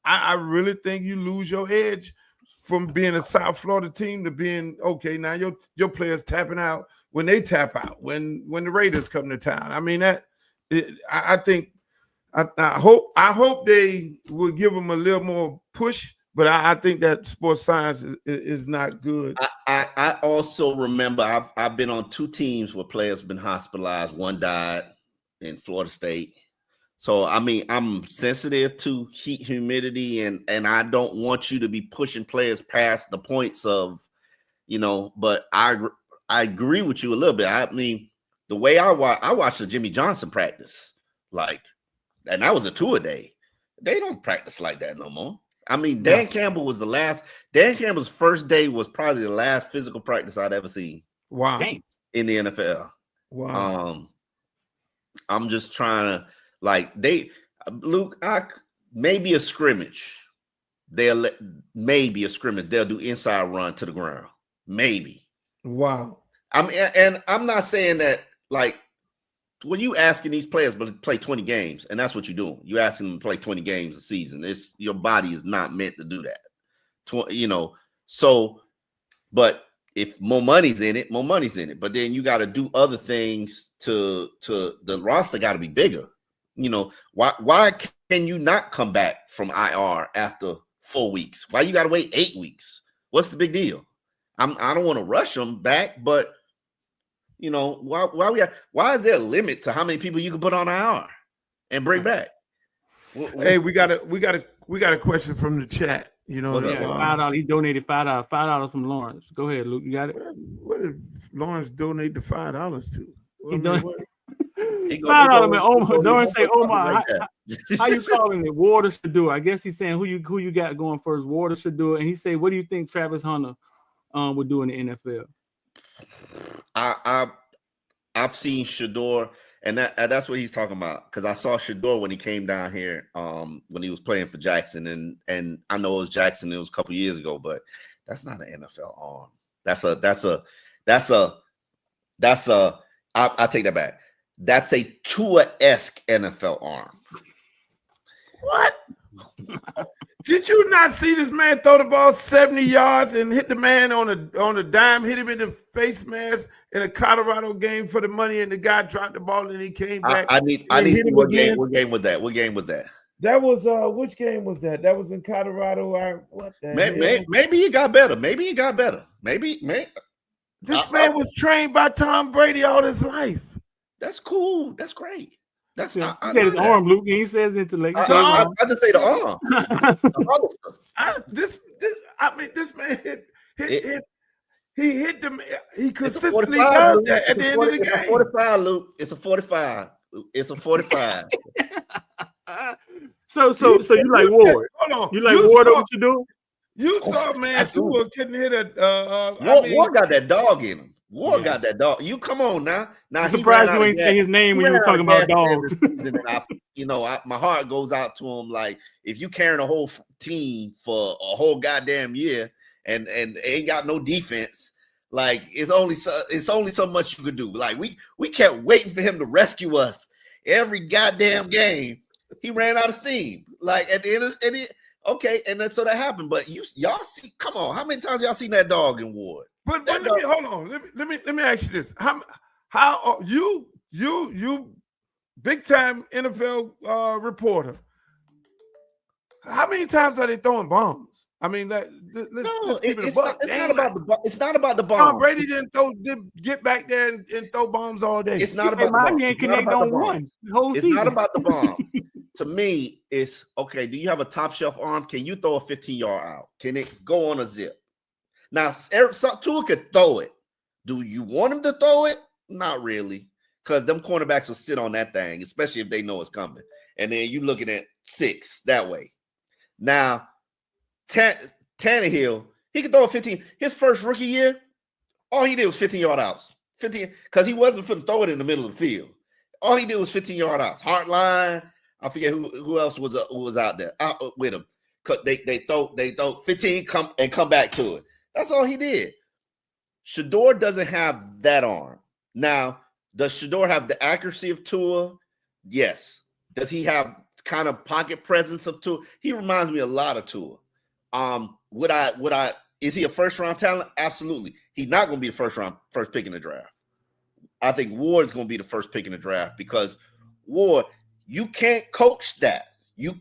I really think you lose your edge from being a South Florida team to being, okay, now your players tapping out when they tap out, when the Raiders come to town. I mean, I hope they will give them a little more push, but I think that sports science is not good. I also remember I've been on two teams where players have been hospitalized. One died in Florida State. So, I mean, I'm sensitive to heat, humidity, and I don't want you to be pushing players past the points of, but I agree with you a little bit. I mean, the way I watched the Jimmy Johnson practice, and that was a two-a-day. They don't practice like that no more. I mean, Dan Campbell was Dan Campbell's first day was probably the last physical practice I'd ever seen. Wow. In the NFL. Wow. I'm just trying to, Luke, maybe a scrimmage. They'll do inside run to the ground. Maybe. Wow. I'm not saying that, when you asking these players to play 20 games, and that's what you're doing, you asking them to play 20 games a season. Your body is not meant to do that. So, but if more money's in it, more money's in it. But then you got to do other things to the roster got to be bigger. Why can you not come back from IR after 4 weeks? Why you got to wait 8 weeks? What's the big deal? I don't want to rush them back, but You know, why is there a limit to how many people you can put on IR and bring back? Hey, we got a question from the chat. You know, $5. He donated $5 from Lawrence. Go ahead, Luke. You got it. What did Lawrence donate the $5 to? He $5, man. Omar, don't say Omar. How you calling it? Water should do it. I guess he's saying who you got going first. Water should do it, and he said, "What do you think Travis Hunter would do in the NFL?" I've seen Shador, and that's what he's talking about, because I saw Shador when he came down here when he was playing for Jackson, and I know it was Jackson, it was a couple years ago, but that's not an NFL arm. I take that back. That's a Tua-esque NFL arm. What? Did you not see this man throw the ball 70 yards and hit the man on a dime, hit him in the face mask in a Colorado game for the money, and the guy dropped the ball and he came back? I need to see what game was that? What game was that? That was which game was that? That was in Colorado. What the hell? Maybe he got better. Maybe. This man was trained by Tom Brady all his life. That's cool. That's great. He said his arm, Luke. He says intellect. I just say the arm. This man hit them. He consistently does that at the end of the game. 45, Luke. It's a 45. It's a 45. So you like Ward? Hold on. You like Ward? What you do? You saw, man, Tua couldn't hit a. Ward got that dog in him. Ward got that dog. You come on now. I'm surprised you ain't say his name when you were talking about dogs. My heart goes out to him. Like, if you carrying a whole team for a whole goddamn year and ain't got no defense, like it's only so much you could do. Like we kept waiting for him to rescue us every goddamn game. He ran out of steam. Like at the end of okay, and then so that happened. But y'all see, come on, how many times y'all seen that dog in Ward? But let me hold on. Let me ask you this: How you big time NFL reporter? How many times are they throwing bombs? I mean, it's not about the bomb. Tom Brady didn't get back there and throw bombs all day. It's not about the bomb. It's not about the bomb. To me, it's okay. Do you have a top shelf arm? Can you throw a 15-yard out? Can it go on a zip? Now, Tua could throw it. Do you want him to throw it? Not really, because them cornerbacks will sit on that thing, especially if they know it's coming. And then you looking at 6 that way. Now, Tannehill, he could throw a 15. His first rookie year, all he did was 15-yard outs. 15, because he wasn't finna throw it in the middle of the field. All he did was 15-yard outs. Heartline. I forget who else was out there with him. They throw 15, come back to it. That's all he did. Shador doesn't have that arm. Now, does Shador have the accuracy of Tua? Yes. Does he have kind of pocket presence of Tua? He reminds me a lot of Tua. Is he a first round talent? Absolutely. He's not going to be the first pick in the draft. I think Ward's going to be the first pick in the draft, because Ward, you can't coach that. You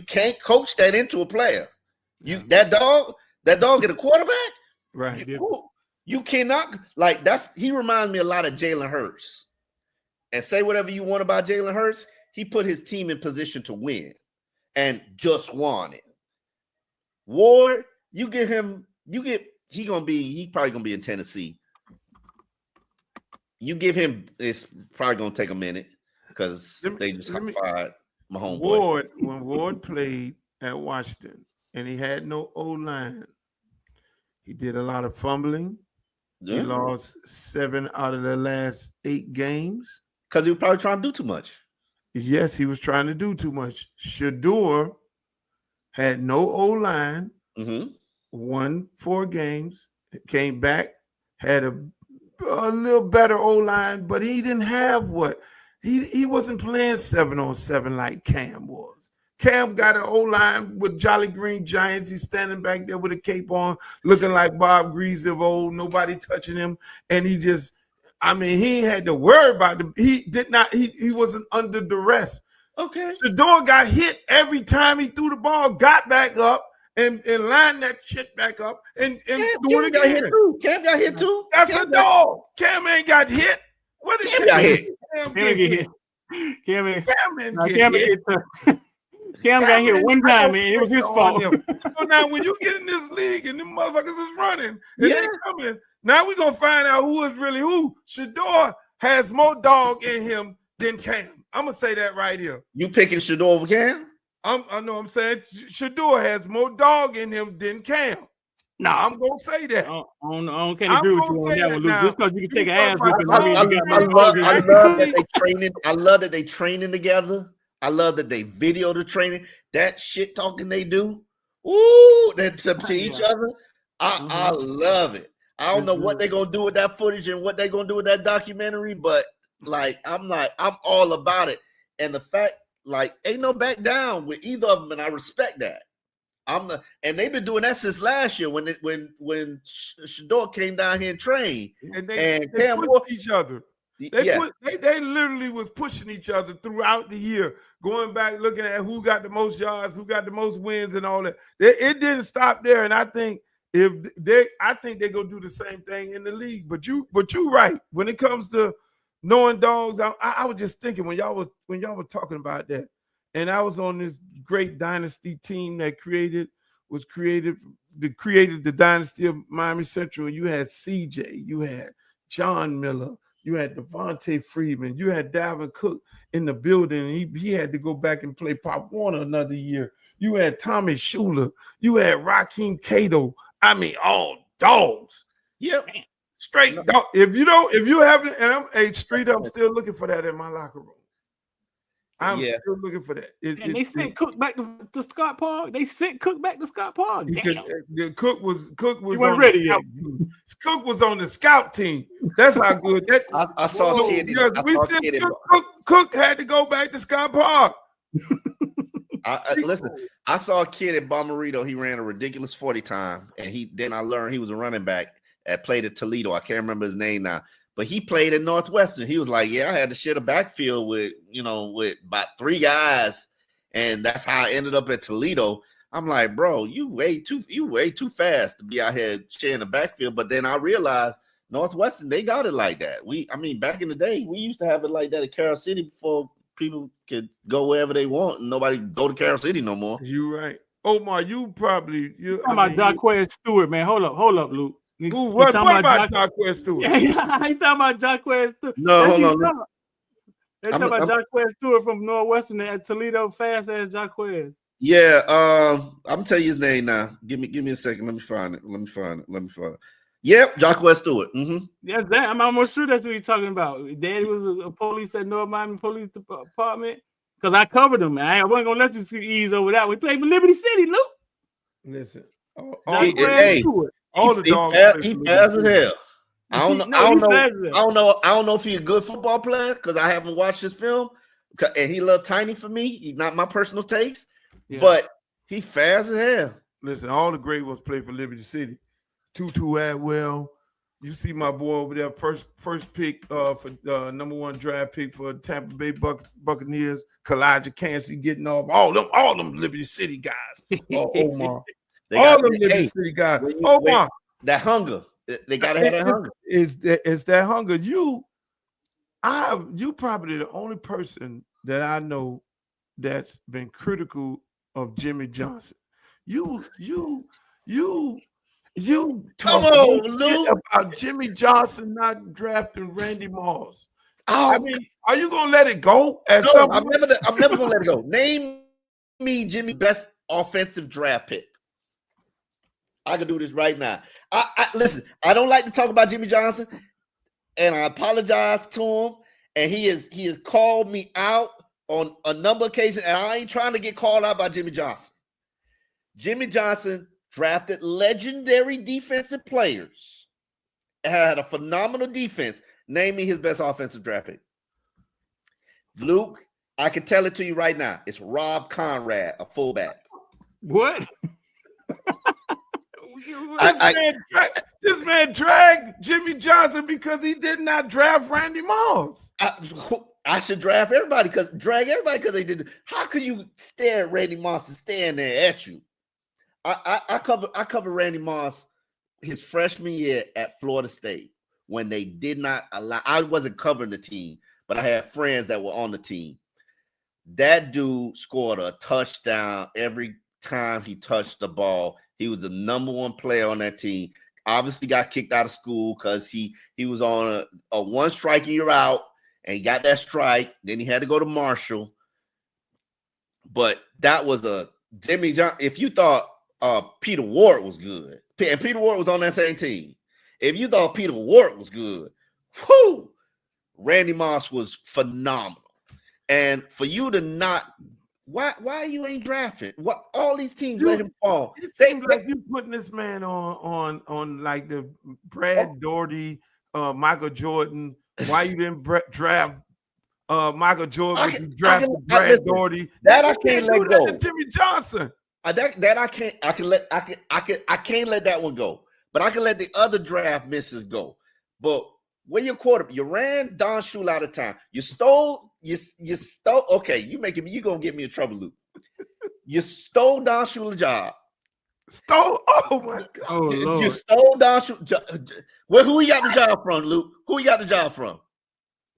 can't coach that into a player. That dog get a quarterback, right? You cannot, like, he reminds me a lot of Jalen Hurts. And say whatever you want about Jalen Hurts, he put his team in position to win and just won it. Ward, he probably gonna be in Tennessee. You give him, it's probably gonna take a minute, because they just fired my homeboy. When Ward played at Washington and he had no O-line, he did a lot of fumbling. Yeah. He lost 7 out of the last 8 games. Because he was probably trying to do too much. Yes, he was trying to do too much. Shador had no O-line, won 4 games, came back, had a little better O-line, but he didn't have he wasn't playing 7-on-7 like Cam was. Cam got an O-line with Jolly Green Giants. He's standing back there with a cape on, looking like Bob Grease of old, nobody touching him. And he had to worry about it. He wasn't under duress. Okay. Shador got hit every time he threw the ball, got back up, and line that shit back up and do it got again. hit too. Cam got hit too. That's Cam a dog. Cam ain't got hit. What is Cam got hit. Cam Cam get hit? Cam Cam got hit one time, man. It was his fault. So now when you get in this league and them motherfuckers is running and they coming, now we're gonna find out who is really who. Shador has more dog in him than Cam. I'm gonna say that right here. You picking Shador over Cam? I know I'm saying Shador has more dog in him than Cam. No, I'm gonna say that. I can't agree with you on that one, Luke. Just because you can take an ass whipping, I love that they training together. I love that they video the training. That shit talking they do. Ooh, that to each other. I love it. I don't know what they're gonna do with that footage and what they're gonna do with that documentary, but I'm all about it. And the fact, ain't no back down with either of them, and I respect that. And they've been doing that since last year when Shador came down here and trained. And they pushed each other. They literally was pushing each other throughout the year, going back, looking at who got the most yards, who got the most wins, and all that. It didn't stop there, and I think they're gonna do the same thing in the league. But you're right when it comes to knowing dogs. I was just thinking when y'all were talking about that, and I was on this great dynasty team that created the dynasty of Miami Central. You had CJ, you had John Miller. You had Devontae Freeman. You had Dalvin Cook in the building. He had to go back and play Pop Warner another year. You had Tommy Schuler. You had Raheem Cato. I mean, all dogs. Yep. Straight dog. If you haven't, and I'm Streter, I'm still looking for that in my locker room. I'm still looking for that. And they sent Cook back to Scott Park. Damn. Cook was on ready yet. Cook was on the scout team. That's how good that. I saw Kid. Cook had to go back to Scott Park. Listen, I saw a kid at Bomarito. He ran a ridiculous 40 time, and then I learned he was a running back that played at Toledo. I can't remember his name now. But he played at Northwestern. He was like, I had to share the backfield with about 3 guys. And that's how I ended up at Toledo. I'm like, bro, you way too fast to be out here sharing the backfield. But then I realized Northwestern, they got it like that. Back in the day, we used to have it like that at Carroll City before people could go wherever they want and nobody go to Carroll City no more. You're right. Omar, you're talking about Jacquez Stewart, man. Hold up, Luke. What about Jacquez Stewart? Yeah, I ain't talking about Jacquez Stewart. No, hold on. They're talking about Jacquez Stewart from Northwestern at Toledo, fast ass Jacquez. Yeah, I'm gonna tell you his name now. Give me a second. Let me find it. Yep, Jacquez Stewart. Mm-hmm. Yeah, I'm almost sure that's what you're talking about. Daddy was a police at North Miami Police Department because I covered him. Man. I wasn't gonna let you ease over that. We played for Liberty City, Luke. Listen, all the dogs. He fast as hell. I don't know if he's a good football player because I haven't watched his film, and he a little tiny for me. He's not my personal taste, but he fast as hell. Listen, all the great ones play for Liberty City. Tutu Atwell. You see my boy over there, first pick for number 1 draft pick for Tampa Bay Buccaneers. Kalijah Cansey getting off. All them Liberty City guys. Omar. All them Liberty City guys. Omar. That hunger. They gotta have that hunger. It's that hunger. You probably the only person that I know that's been critical of Jimmy Johnson. You come on, Lou, about Jimmy Johnson not drafting Randy Moss. I mean, are you gonna let it go? I'm never gonna let it go. Name me Jimmy's best offensive draft pick. I can do this right now. Listen, I don't like to talk about Jimmy Johnson, and I apologize to him. And he has called me out on a number of occasions, and I ain't trying to get called out by Jimmy Johnson. Jimmy Johnson drafted legendary defensive players and had a phenomenal defense. Name me his best offensive draft pick. Luke, I can tell it to you right now. It's Rob Conrad, a fullback. What? This man dragged Jimmy Johnson because he did not draft Randy Moss. I should drag everybody because they did. How could you stare at Randy Moss and stand there at you? I cover Randy Moss his freshman year at Florida State when they did not allow. I wasn't covering the team, but I had friends that were on the team. That dude scored a touchdown every time he touched the ball. He was the number one player on that team. Obviously got kicked out of school because he was on a one strike and you're out, and he got that strike. Then he had to go to Marshall. But that was a Jimmy John. If you thought Peter Ward was good, and Peter Ward was on that same team, if you thought Peter Ward was good, whoo, Randy Moss was phenomenal. And for you to not, why you ain't drafting? What all these teams let him fall? It seems like you putting this man on like the Brad Daugherty, Michael Jordan. Why you didn't draft Michael Jordan? You drafted Brad Daugherty. That I can't let go. Jimmy Johnson. That I can't. I can't let that one go. But I can let the other draft misses go. But when your quarterback, you ran Don Shula out of time. You stole. Okay, you gonna get me in trouble, Luke. You stole Don Shula's job. Stole? Oh my God! Oh, you stole Don Shula. Who you got the job from, Luke? Who you got the job from?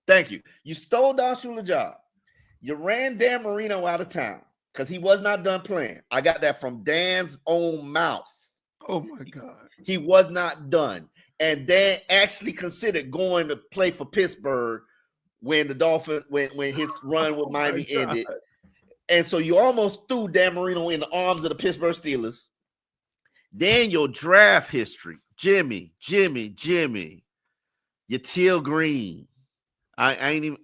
Thank you. You stole Don Shula's job. You ran Dan Marino out of town because he was not done playing. I got that from Dan's own mouth. Oh my God! He was not done, and Dan actually considered going to play for Pittsburgh when the Dolphins, when his run with Miami ended. And so you almost threw Dan Marino in the arms of the Pittsburgh Steelers. Then your draft history, Jimmy, your Teal Green. I ain't even.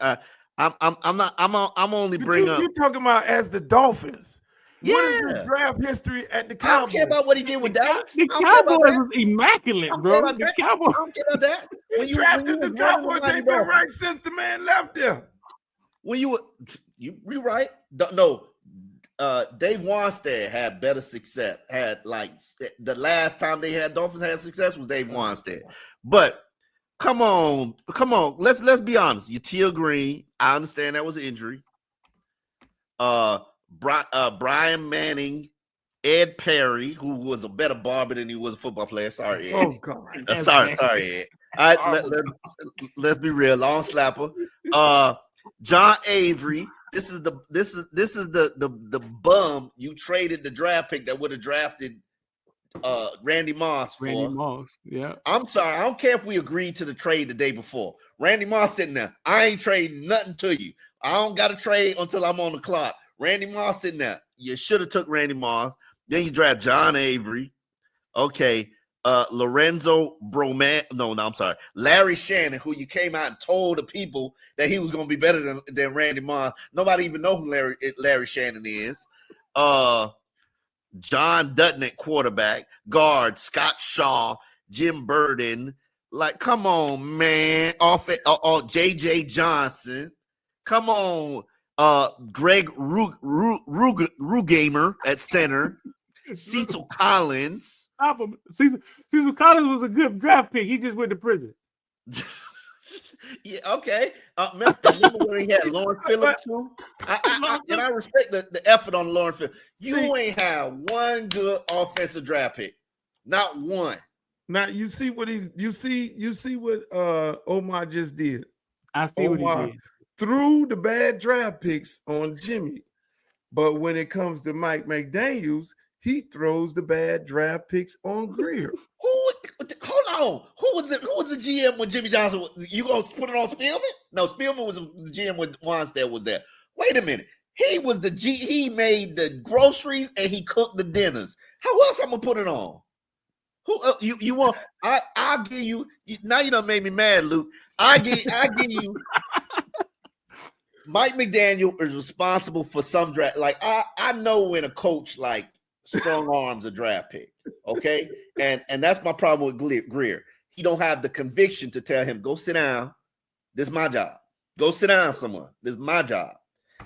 I'm only bringing up. You're talking about as the Dolphins. Yeah. What is his draft history at the Cowboys? I don't care about what he did with Dallas. The Cowboys was immaculate, bro. The Cowboys. I don't care about that. When you drafted the Cowboys, they've been right since the man left there. When you right? No, Dave Wanstead had better success. Had like the last time they had Dolphins had success was Dave Wanstead. But come on. Let's be honest. Your Teal Green. I understand that was an injury. Brian Manning, Ed Perry, who was a better barber than he was a football player. Sorry, Ed. Oh God. Sorry, Ed. All right, let's be real. Long slapper. John Avery. This is the bum you traded the draft pick that would have drafted Randy Moss for. Randy Moss, yeah. I'm sorry. I don't care if we agreed to the trade the day before. Randy Moss sitting there. I ain't trading nothing to you. I don't got to trade until I'm on the clock. Randy Moss sitting there. You should have took Randy Moss. Then you draft John Avery. Okay. Lorenzo Broman. No, I'm sorry. Larry Shannon, who you came out and told the people that he was going to be better than Randy Moss. Nobody even know who Larry Shannon is. John Dutton at quarterback. Guard, Scott Shaw, Jim Burden. Like, come on, man. J.J. Johnson. Come on. Greg Rugamer at center. Cecil Collins. Cecil Collins was a good draft pick. He just went to prison. Yeah, okay. Remember when he had Lawrence Phillips too? I respect the effort on Lawrence Phillips. You ain't have one good offensive draft pick. Not one. Now you see what Omar just did. I see Omar what he did. Threw the bad draft picks on Jimmy. But when it comes to Mike McDaniels, he throws the bad draft picks on Greer. Hold on. Who was the GM when Jimmy Johnson was? You gonna put it on Spielman? No, Spielman was the GM when Wanstead was there. Wait a minute. He was he made the groceries and he cooked the dinners. How else I'm gonna put it on? Who you want? I'll give you. Now you done made me mad, Luke. I give you. Mike McDaniel is responsible for some draft. Like I know when a coach like strong arms a draft pick, okay, and that's my problem with Greer. He don't have the conviction to tell him go sit down. This is my job. Go sit down somewhere. This is my job,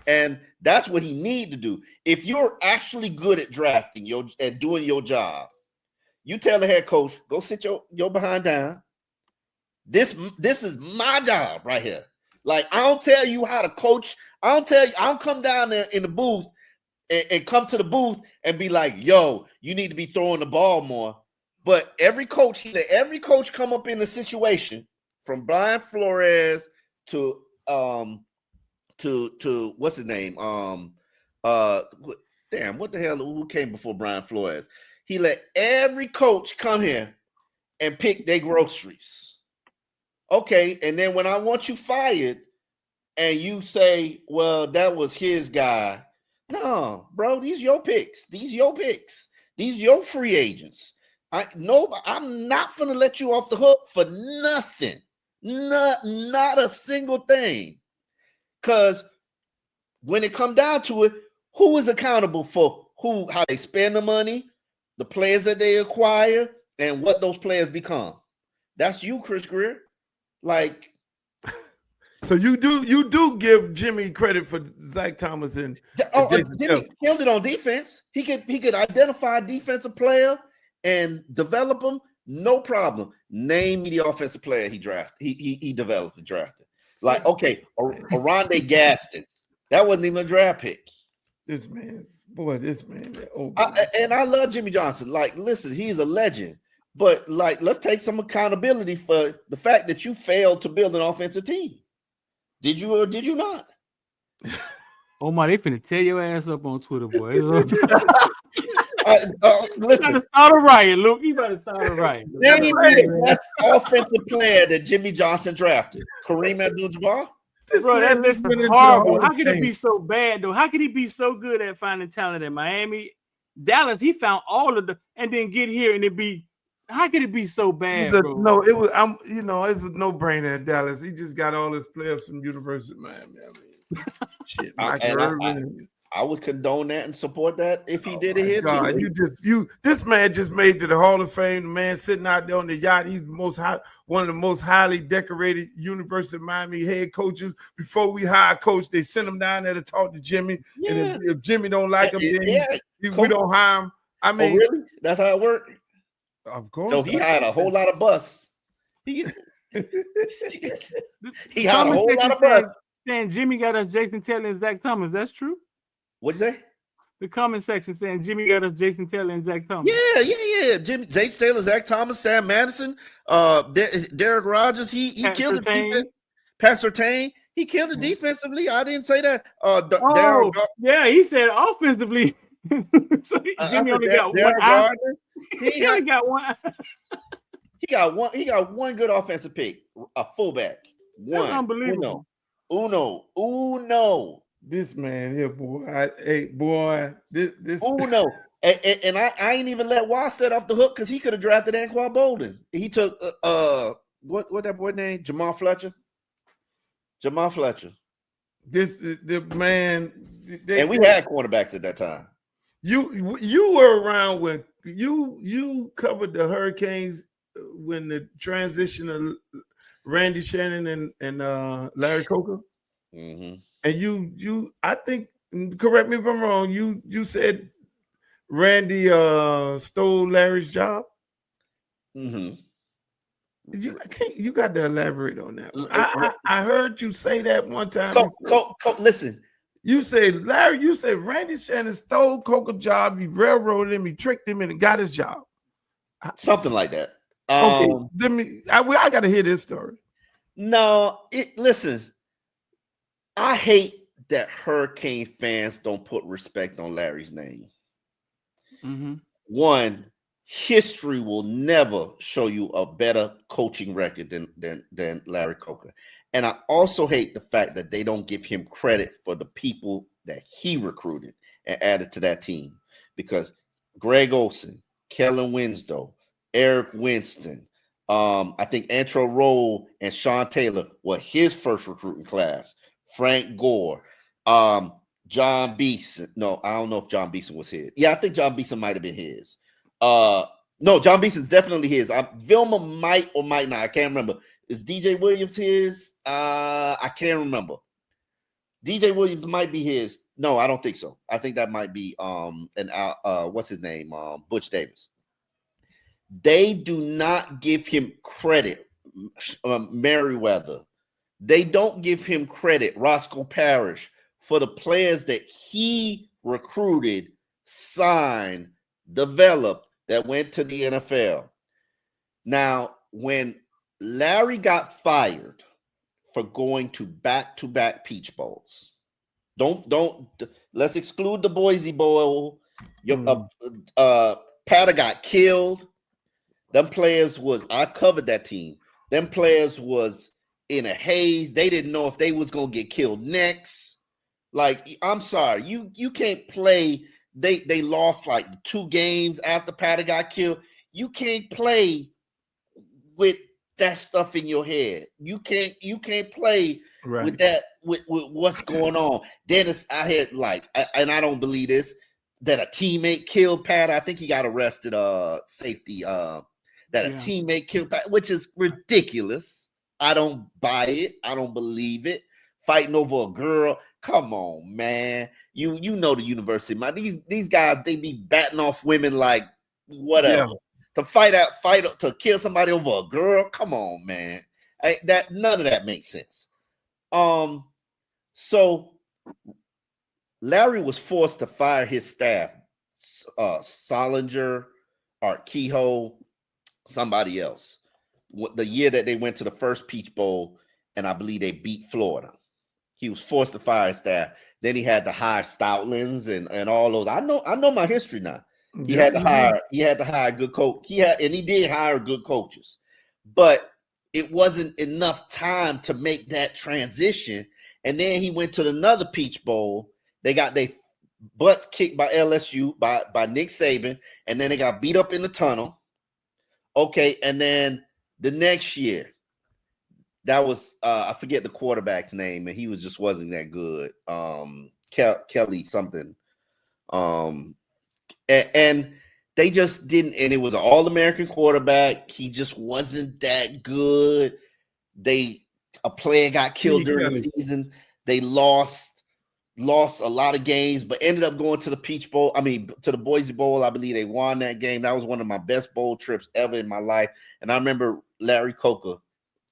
and that's what he need to do. If you're actually good at drafting and doing your job, you tell the head coach go sit your behind down. This is my job right here. Like, I don't tell you how to coach. I don't come down there in the booth and come to the booth and be like, yo, you need to be throwing the ball more. But every coach, he let every coach come up in the situation from Brian Flores to what's his name? Damn, what the hell? Who came before Brian Flores? He let every coach come here and pick their groceries. Okay, and then when I want you fired, and you say, well, that was his guy. No, bro, these your picks. These your picks. These your free agents. I'm not gonna let you off the hook for nothing. Not a single thing. Because when it comes down to it, who is accountable for how they spend the money, the players that they acquire, and what those players become? That's you, Chris Greer. Like, so you do give Jimmy credit for Zach Thomas and Jimmy killed it on defense. He could identify a defensive player and develop them, no problem. Name me the offensive player he drafted. He developed and drafted. Like, okay, Oronde Gaston. That wasn't even a draft pick. This man. Oh, and I love Jimmy Johnson. Like, listen, he's a legend. But like, let's take some accountability for the fact that you failed to build an offensive team. Did you or did you not? Omar, they finna tear your ass up on Twitter, boy. Listen, start a riot, Luke. You better start a riot. Name me the best offensive player that Jimmy Johnson drafted. Kareem Abdul-Jabbar? Bro, that list is horrible. How could it be so bad, though? How could he be so good at finding talent in Miami? Dallas, he found all of the, and then get here and it be, how could it be so bad, bro? No, it was, it's a no-brainer at Dallas. He just got all his players from University of Miami. I mean, shit, I would condone that and support that if he did it here too. This man just made to the Hall of Fame. The man sitting out there on the yacht. He's one of the most highly decorated University of Miami head coaches. Before we hire a coach, they send him down there to talk to Jimmy. Yeah. And if Jimmy don't like him, then we don't hire him. I mean, really? That's how it worked? Of course. So he had a whole lot of bus. He had a whole lot of bus. Saying Jimmy got us Jason Taylor and Zach Thomas. That's true? What'd you say? The comment section saying Jimmy got us Jason Taylor and Zach Thomas. Yeah. Jason Taylor, Zach Thomas, Sam Madison, Derek Rogers. He killed the defense. Pat Surtain, he killed it defensively. I didn't say that. He said offensively. So Jimmy only got one. He only got one. He got one good offensive pick, a fullback. One. That's unbelievable. Uno. This man here, boy. This Uno. And I ain't even let Wastad off the hook because he could have drafted Anquan Bolden. He took what that boy name? Jamal Fletcher. The man. And we had cornerbacks at that time. You were around when you covered the Hurricanes when the transition of Randy Shannon and Larry Coker. Mm-hmm. And you I think, correct me if I'm wrong, you said Randy stole Larry's job. Mm-hmm. You got to elaborate on that. I heard you say that one time. Listen. You said Randy Shannon stole Coker's job, he railroaded him, he tricked him, and he got his job. Something like that. Okay, I gotta hear this story. No, listen. I hate that Hurricane fans don't put respect on Larry's name. Mm-hmm. One, history will never show you a better coaching record than Larry Coker. And I also hate the fact that they don't give him credit for the people that he recruited and added to that team. Because Greg Olson, Kellen Winslow, Eric Winston, I think Antro Roll and Sean Taylor were his first recruiting class. Frank Gore, John Beeson. No, I don't know if John Beeson was his. Yeah, I think John Beeson might have been his. No, John Beeson's definitely his. Vilma might or might not. I can't remember. Is DJ Williams his? I can't remember. DJ Williams might be his. No, I don't think so. I think that might be what's his name? Butch Davis. They do not give him credit. Merriweather. They don't give him credit, Roscoe Parrish, for the players that he recruited, signed, developed that went to the NFL. Now, when Larry got fired for going to back-to-back Peach Bowls, let's exclude the Boise Bowl. Patter got killed. Them players I covered that team. Them players was in a haze. They didn't know if they was gonna get killed next. Like, I'm sorry, you can't play. They lost like 2 games after Patter got killed. You can't play with that stuff in your head. You can't play with that with what's going on. Dennis, I had and I don't believe this, that a teammate killed Pat. I think he got arrested, safety, that a teammate killed Pat, which is ridiculous. I don't buy it. I don't believe it. Fighting over a girl. Come on, man. You know the university, man. These guys, they be batting off women like whatever. To fight to kill somebody over a girl. Come on, man. None of that makes sense. So Larry was forced to fire his staff, Solinger, Art Kehoe, somebody else. The year that they went to the first Peach Bowl, and I believe they beat Florida. He was forced to fire his staff. Then he had to hire Stoutlins and all those. I know my history now. He had to hire good coach. He did hire good coaches, but it wasn't enough time to make that transition. And then he went to another Peach Bowl. They got their butts kicked by LSU by Nick Saban, and then they got beat up in the tunnel. Okay, and then the next year, that was I forget the quarterback's name, and he wasn't that good. Kelly something. And they just didn't, and it was an all-American quarterback. He just wasn't that good. A player got killed during the season. They lost a lot of games, but ended up going to the Peach Bowl. I mean, to the Boise Bowl. I believe they won that game. That was one of my best bowl trips ever in my life. And I remember Larry Coker.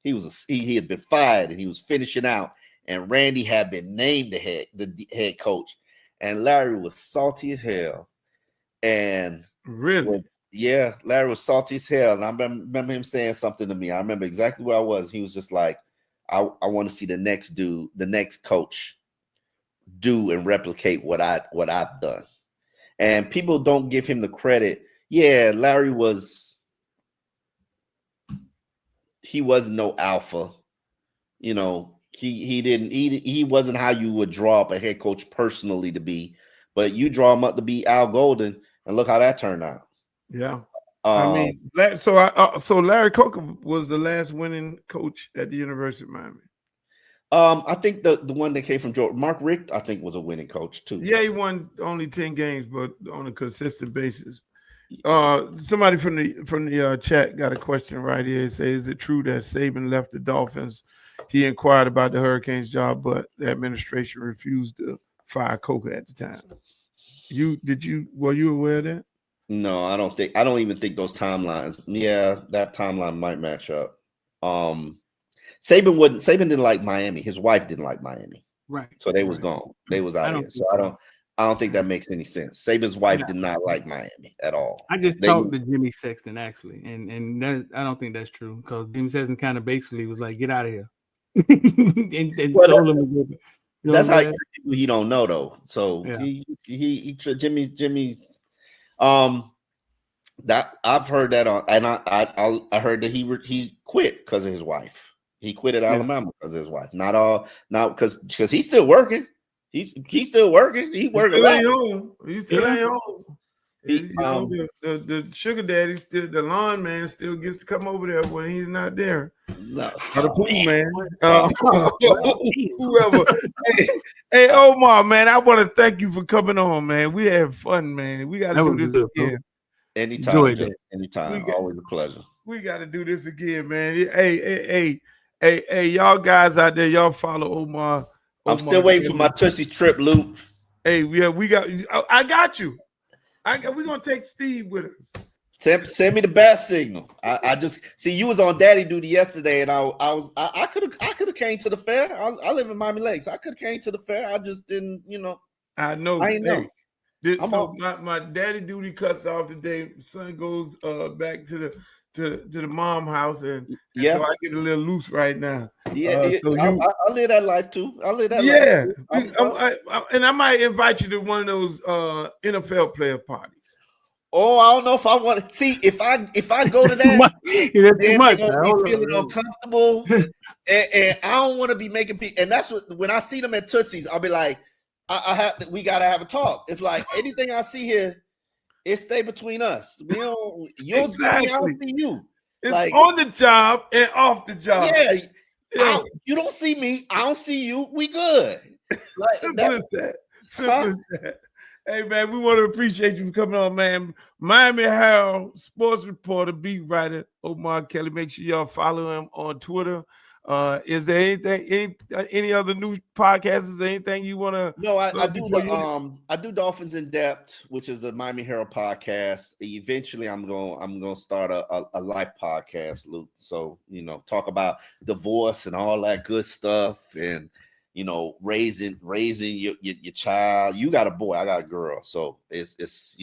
He had been fired and he was finishing out. And Randy had been named the head coach. And Larry was salty as hell. And really, Larry was salty as hell. And I remember him saying something to me. I remember exactly where I was. He was just like, I want to see the next coach do and replicate what I've done. And people don't give him the credit. Yeah, Larry he wasn't no alpha. You know, he wasn't how you would draw up a head coach personally to be, but you draw him up to be Al Golden. And look how that turned out. Yeah. So Larry Coker was the last winning coach at the University of Miami. I think the one that came from Georgia, Mark Richt, I think was a winning coach too. Yeah, he won only 10 games, but on a consistent basis. Somebody from the chat got a question right here. It says, is it true that Saban left the Dolphins? He inquired about the Hurricanes job, but the administration refused to fire Coker at the time. Were you aware of that? No, I don't even think those timelines. Yeah, that timeline might match up. Saban didn't like Miami. His wife didn't like Miami. Right. So they was gone. They was out here. So I don't think that makes any sense. Saban's wife did not like Miami at all. I just talked to Jimmy Sexton actually, and that, I don't think that's true because Jimmy Sexton kind of basically was like, "Get out of here." and told him that's how he don't know though. So Jimmy. That I've heard that on, and I heard that he quit because of his wife. He quit at Alabama because of his wife. Not because he's still working. He's still working. He working. He still ain't home. The sugar daddy still, the lawn man still gets to come over there when he's not there. No, the pool man. Whoever. Hey, Omar, man, I want to thank you for coming on, man. We had fun, man. We got to do this again. Anytime. Always a pleasure. We got to do this again, man. Hey, y'all guys out there, y'all follow Omar. I'm still waiting for my Tussie trip, Luke. Hey, we got. I got you. We're gonna take Steve with us. Send me the bat signal. I just see you was on daddy duty yesterday, and I could have came to the fair. I live in Miami Lakes. I could have came to the fair. I just didn't, I know. I know. So my daddy duty cuts off the day son goes back to the mom house, and so I get a little loose right now. So I live that life too. I live that life too. And I might invite you to one of those NFL player parties. Oh, I don't know if I want to see if I go to that. Then they're gonna be feeling uncomfortable, and I don't want to be making people. And that's what when I see them at Tootsie's, I'll be like, we gotta have a talk. It's like anything I see here, it stay between us. We don't. You don't see me, I don't see you. It's like on the job and off the job. Yeah, you don't see me, I don't see you. We good. Like, Simple as that. Simple as that. Hey man, we want to appreciate you for coming on, man. Miami Herald sports reporter, beat writer Omar Kelly. Make sure y'all follow him on Twitter. Is there any other new podcasts? Is there anything you want to? No, I do Dolphins in Depth, which is the Miami Herald podcast. Eventually, I'm gonna start a life podcast, Luke. So talk about divorce and all that good stuff, and raising your child. You got a boy, I got a girl, so it's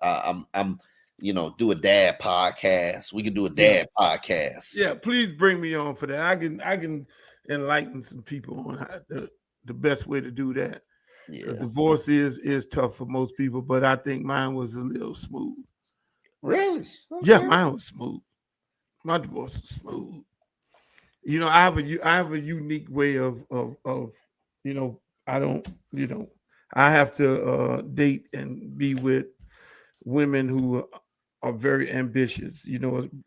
I'm do a dad podcast. We can do a dad podcast. Yeah, please bring me on for that. I can enlighten some people on how the best way to do that. Yeah, divorce is tough for most people, but I think mine was a little smooth. Really? Okay. Yeah, mine was smooth. My divorce was smooth. I have a unique way of I don't I have to date and be with women who are very ambitious.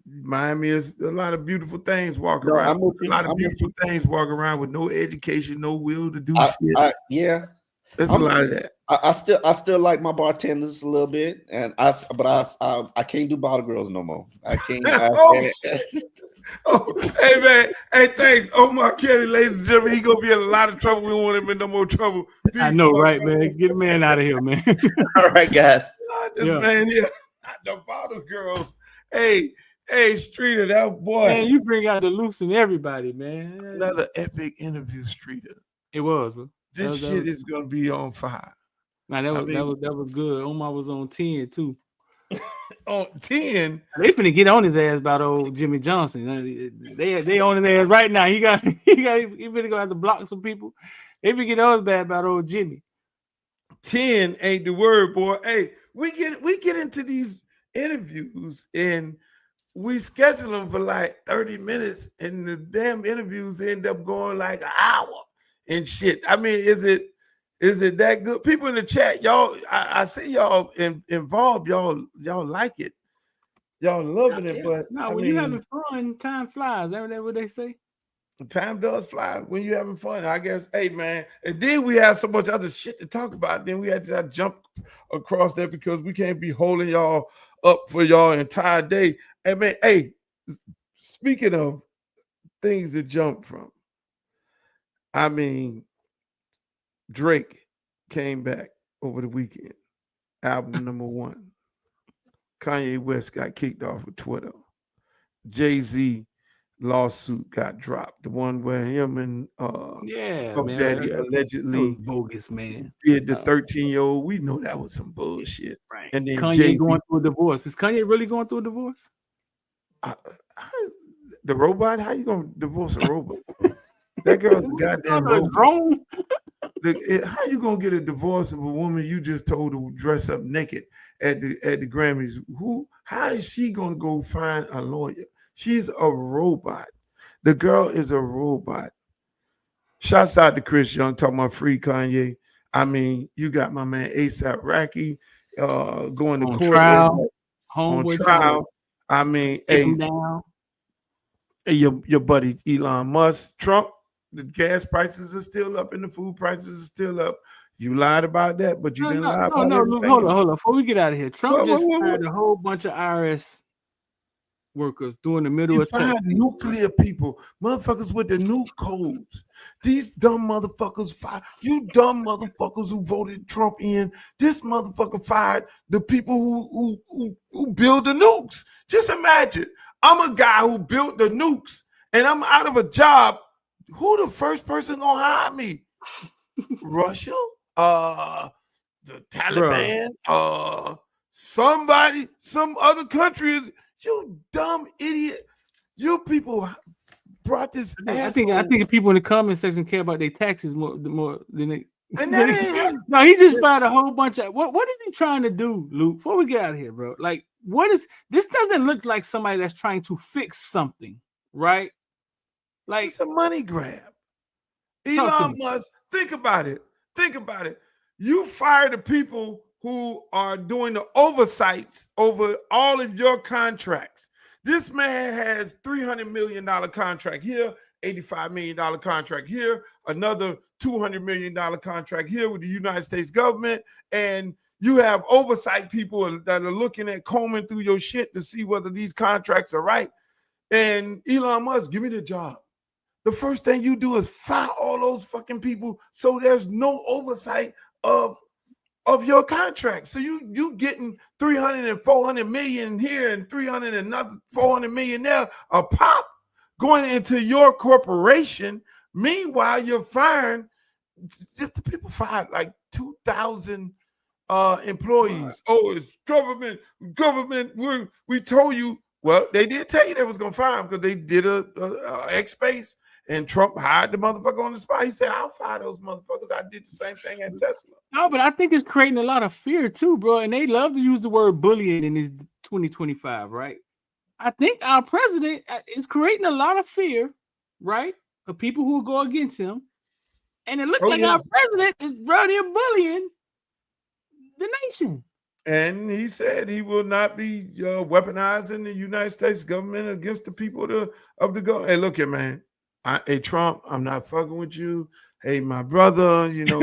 Miami is a lot of beautiful things walk around. Beautiful things walk around with no education, no will to do shit. There's a lot of that. I still like my bartenders a little bit, and I can't do bottle girls no more. I can't. Hey man, hey, thanks, Omar Kelly, ladies and gentlemen. He gonna be in a lot of trouble. We don't want him in no more trouble. Peace. I know, right, man? Get the man out of here, man. All right, guys. Man here, the bottle girls. Hey, Streter, that boy. Man, you bring out the loose in everybody, man. Another epic interview, Streter. It was, bro. This shit is gonna be on fire. Nah, that was good. Omar was on 10 too. On 10, they finna get on his ass about old Jimmy Johnson. They on his ass right now. He finna go have to block some people. They finna get us bad about old Jimmy. 10 ain't the word, boy. Hey, we get into these interviews and we schedule them for like 30 minutes, and the damn interviews end up going like an hour and shit. I mean, is it that good? People in the chat, y'all, I see y'all involved. Y'all like it. Y'all loving it, but when you're having fun, time flies. Ain't that what they say? Time does fly when you're having fun, I guess. Hey, man. And then we have so much other shit to talk about. Then we had to jump across that because we can't be holding y'all up for y'all entire day. And man, hey, speaking of things to jump from, I mean, Drake came back over the weekend. Album number 1. Kanye West got kicked off of Twitter. Jay-Z lawsuit got dropped. The one where him and Daddy allegedly bogus, man. Did the 13-year-old. We know that was some bullshit. Right. And then Kanye Jay-Z going through a divorce. Is Kanye really going through a divorce? The robot? How you gonna divorce a robot? That girl's a goddamn robot. Grown. How you gonna get a divorce of a woman you just told to dress up naked at the Grammys? How is she gonna go find a lawyer? She's a robot. The girl is a robot. Shouts out to Chris Young talking about free Kanye. I mean, you got my man ASAP Rocky going to on court trial. On trial. I mean, your buddy Elon Musk, Trump. The gas prices are still up and the food prices are still up. You lied about that, but you didn't lie about everything. Hold on. Before we get out of here, Trump just fired a whole bunch of IRS workers during the middle of time. Nuclear people, motherfuckers with the nuke codes. These dumb motherfuckers fired. You dumb motherfuckers who voted Trump in. This motherfucker fired the people who build the nukes. Just imagine, I'm a guy who built the nukes and I'm out of a job. Who the first person gonna hire me? Russia? the Taliban, somebody, some other country. You dumb idiot. You people brought this. I think the people in the comment section care about their taxes more than they. And that ain't no, he just fired a whole bunch of what is he trying to do, Luke? Before we get out of here, bro. Like, what is this? Doesn't look like somebody that's trying to fix something, right? Like, it's a money grab. Elon Musk, think about it. Think about it. You fire the people who are doing the oversights over all of your contracts. This man has $300 million contract here, $85 million contract here, another $200 million contract here with the United States government, and you have oversight people that are looking at combing through your shit to see whether these contracts are right. And Elon Musk, give me the job. The first thing you do is fire all those fucking people so there's no oversight of your contract. So you getting 300 and 400 million here and 300 and another 400 million there a pop going into your corporation. Meanwhile, you're firing the people fired like 2,000 employees. Right. Oh, it's government. We told you. Well, they did tell you they was gonna fire him because they did a X space. And Trump hired the motherfucker on the spot. He said, I'll fire those motherfuckers. I did the same thing at Tesla. No, but I think it's creating a lot of fear too, bro. And they love to use the word bullying in this 2025, right? I think our president is creating a lot of fear, right? Of people who will go against him. And it looks like our president is running bullying the nation. And he said he will not be weaponizing the United States government against the people of the government. Hey, look here, man. Hey, Trump, I'm not fucking with you. Hey, my brother, you know,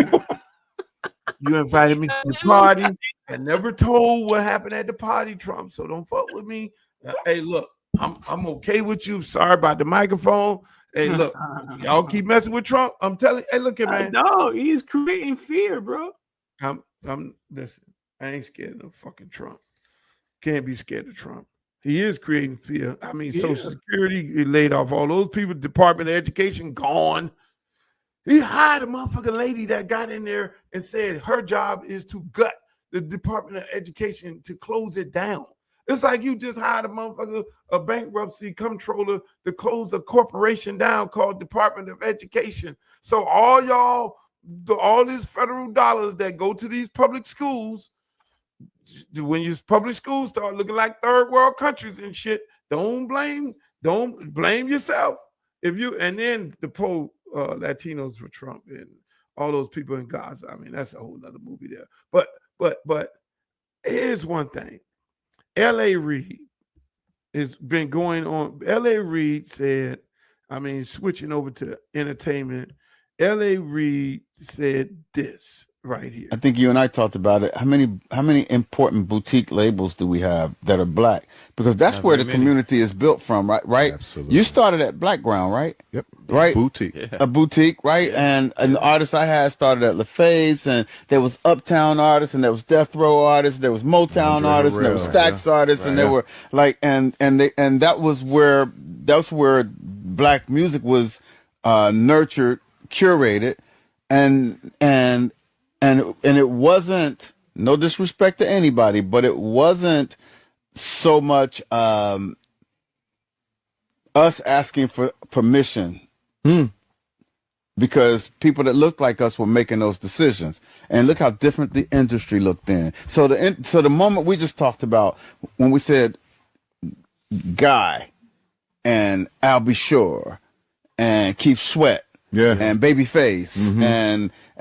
you invited me to the party. I never told what happened at the party, Trump, so don't fuck with me. Hey, look, I'm okay with you. Sorry about the microphone. Hey, look, y'all keep messing with Trump. I'm telling you, hey, look at man. No, he's creating fear, bro. Listen, I ain't scared of no fucking Trump. Can't be scared of Trump. He is creating fear. I mean, Social Security, he laid off all those people. Department of Education, gone. He hired a motherfucking lady that got in there and said her job is to gut the Department of Education to close it down. It's like you just hired a motherfucker, a bankruptcy controller to close a corporation down called Department of Education. So all y'all, all these federal dollars that go to these public schools, when your public schools start looking like third world countries and shit, don't blame yourself. And then the poor Latinos for Trump and all those people in Gaza. I mean, that's a whole nother movie there. But here's one thing. L.A. Reid has been going on. L.A. Reid said, I mean, switching over to entertainment, L.A. Reid said this right here. I think you and I talked about it. How many important boutique labels do we have that are black? Because that's where the community is built from, right? Absolutely. You started at Blackground, right? Yep. Right? Boutique. Yeah. A boutique, right? Yeah. And the artists I had started at LaFace, and there was Uptown artists, and there was Death Row artists, there was Motown artists, and there was Stax artists, and there were like and that was where black music was nurtured, curated, and it wasn't, no disrespect to anybody, but it wasn't so much us asking for permission because people that looked like us were making those decisions. And look how different the industry looked then. So the moment we just talked about when we said Guy and Al B. Shore and Keith Sweat and Babyface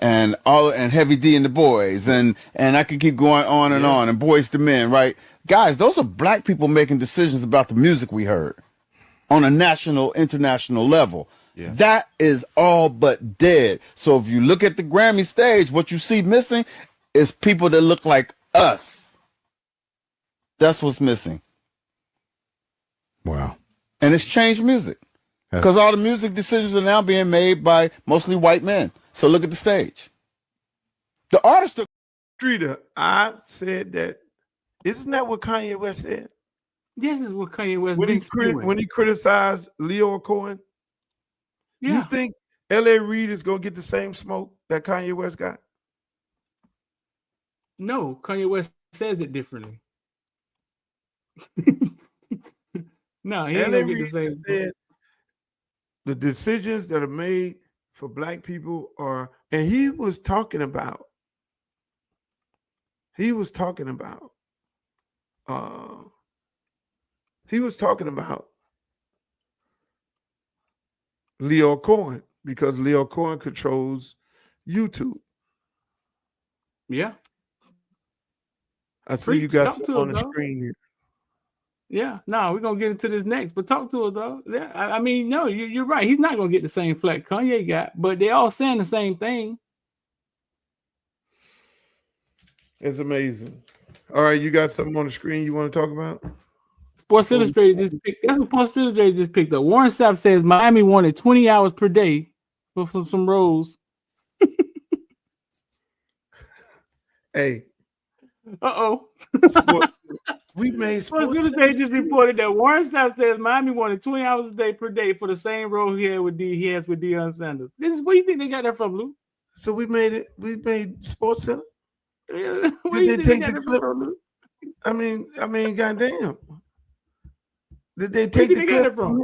and Heavy D and the Boys and I could keep going on and on, and Boys to Men, right? Guys, those are black people making decisions about the music we heard on a national, international level. Yeah. That is all but dead. So if you look at the Grammy stage, what you see missing is people that look like us. That's what's missing. Wow. And it's changed music. Because all the music decisions are now being made by mostly white men. So look at the stage. The artist. Streter, I said that. Isn't that what Kanye West said? This is what Kanye West when he criticized Leo Cohen. Yeah. You think L.A. Reid is gonna get the same smoke that Kanye West got? No, Kanye West says it differently. No, he ain't L.A. gonna get the Reid same. said the decisions that are made for black people are, and he was talking about Leo Cohen, because Leo Cohen controls YouTube. Yeah. I see you got some on the though. screen here. Yeah, no, we're gonna get into this next, but talk to us though. Yeah, I mean, no, you're right. He's not gonna get the same flack Kanye got, but they all saying the same thing. It's amazing. All right, you got something on the screen you want to talk about? Sports Illustrated just picked. That's what Sports Illustrated just picked up. Warren Sapp says Miami wanted 20 hours per day for some roles. Hey. We made Sports Illustrated just reported that Warren Sapp says Miami wanted 20 hours a day per day for the same role he has with Deion Sanders. This is where you think they got that from, Lou? So we made Sports Center. Yeah. Did they take the clip? I mean, goddamn. Did they take the clip from?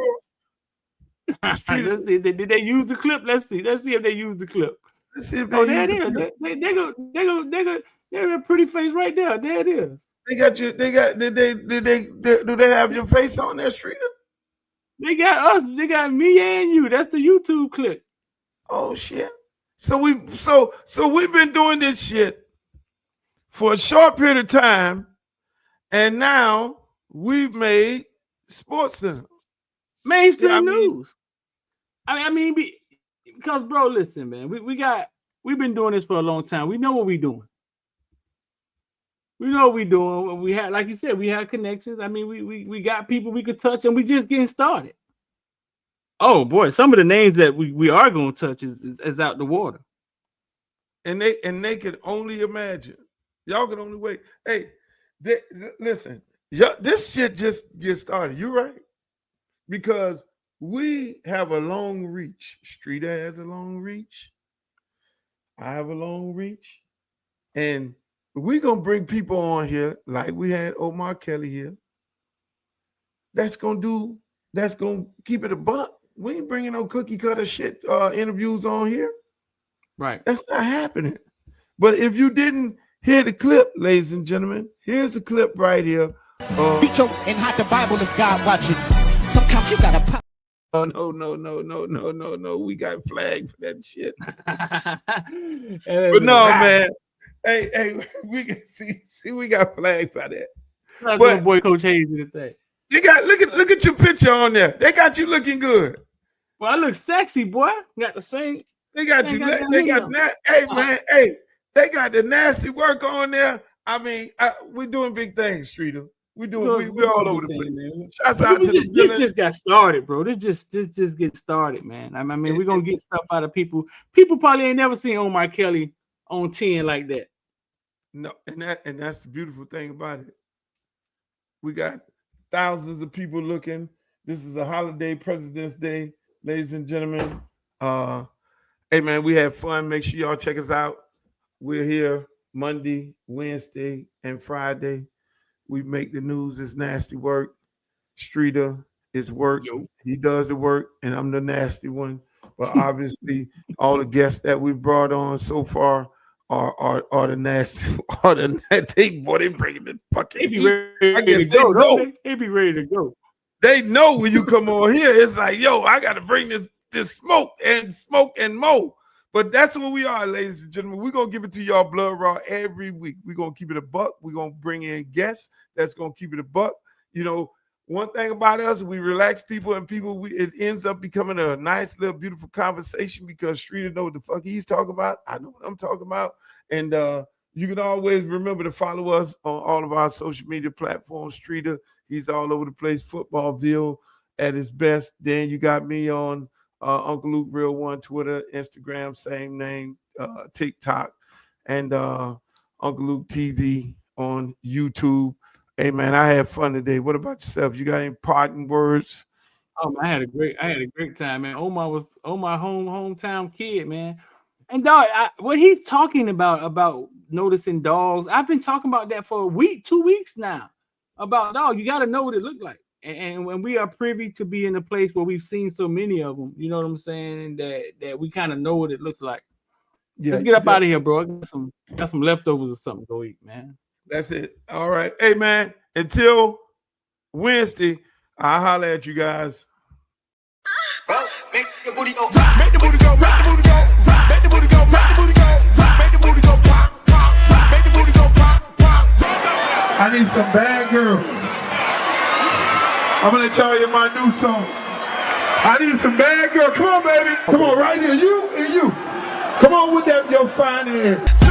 Let's see. Did they use the clip? Let's see. Let's see if they use the clip. Let's see if they there it is. They got a pretty face right there. There it is. They got you. They got. Do they have your face on there, Streter? They got us. They got me and you. That's the YouTube clip. Oh shit. So we've been doing this shit for a short period of time, and now we've made Sports Center mainstream news. I mean, because bro, listen, man, we've been doing this for a long time. We know what we're doing. We know what we're doing. We had, like you said, we had connections. I mean, we got people we could touch, and we just getting started. Oh boy, some of the names that we are going to touch is out the water. And they could only imagine. Y'all can only wait. Hey, listen, this shit just get started. You're right. Because we have a long reach. Streter has a long reach. I have a long reach. And we're going to bring people on here like we had Omar Kelly here. That's going to keep it a buck. We ain't bringing no cookie cutter shit interviews on here. Right. That's not happening. But if you didn't hear the clip, ladies and gentlemen, here's a clip right here. Be choked and hide the Bible if God watching. Sometimes you gotta pop. Oh, no. We got flagged for that shit. But no, man. Hey, we can see we got flagged for that. That's but boy Coach Hayes in the thing. You got look at your picture on there. They got you looking good. Well, I look sexy, boy. Got the same. They got you. They got hey man, hey, they got the nasty work on there. I mean, we're doing big things, Streter. We're all over the place, man. Shouts out to the this just got started, bro. This just get started, man. I mean, we're gonna get stuff out of people. People probably ain't never seen Omar Kelly on 10 like that. No, and that's the beautiful thing about it. We got thousands of people looking. This is a holiday, President's Day, ladies and gentlemen. Hey man, we had fun. Make sure y'all check us out. We're here Monday, Wednesday, and Friday. We make the news. It's nasty work. Streter is work. He does the work, and I'm the nasty one. But obviously, all the guests that we brought on so far are the nasty. They bringing the fucking. They be ready to go. They know when you come on here, it's like, yo, I got to bring this smoke and mo. But that's what we are, ladies and gentlemen. We're going to give it to y'all blood raw every week. We're going to keep it a buck. We're going to bring in guests that's going to keep it a buck. You know, one thing about us, we relax people, and it ends up becoming a nice little beautiful conversation because Streter know what the fuck he's talking about. I know what I'm talking about. And you can always remember to follow us on all of our social media platforms. Streter, he's all over the place. Footballville at his best. Then you got me on Uncle Luke Real One, Twitter, Instagram, same name, TikTok, and Uncle Luke TV on YouTube. Hey man, I had fun today. What about yourself? You got any parting words? I had a great time, man. Omar hometown kid, man. And dog, what he's talking about noticing dogs, I've been talking about that for a week, 2 weeks now. About dog, you got to know what it looked like. And when we are privy to be in a place where we've seen so many of them, you know what I'm saying, that we kind of know what it looks like. Yeah, let's get up out of here, bro. I got some leftovers or something to go eat, man. That's it. All right. Hey, man, until Wednesday, I'll holler at you guys. Make the booty go, make the booty go, make the booty go, make the booty go, make the booty go, make the booty go, pop, pop, make the booty go, pop, pop. I need some bad girls. I'm gonna let y'all hear my new song. I need some bad girls. Come on, baby. Come on, right here. You and you. Come on with that, your fine ass.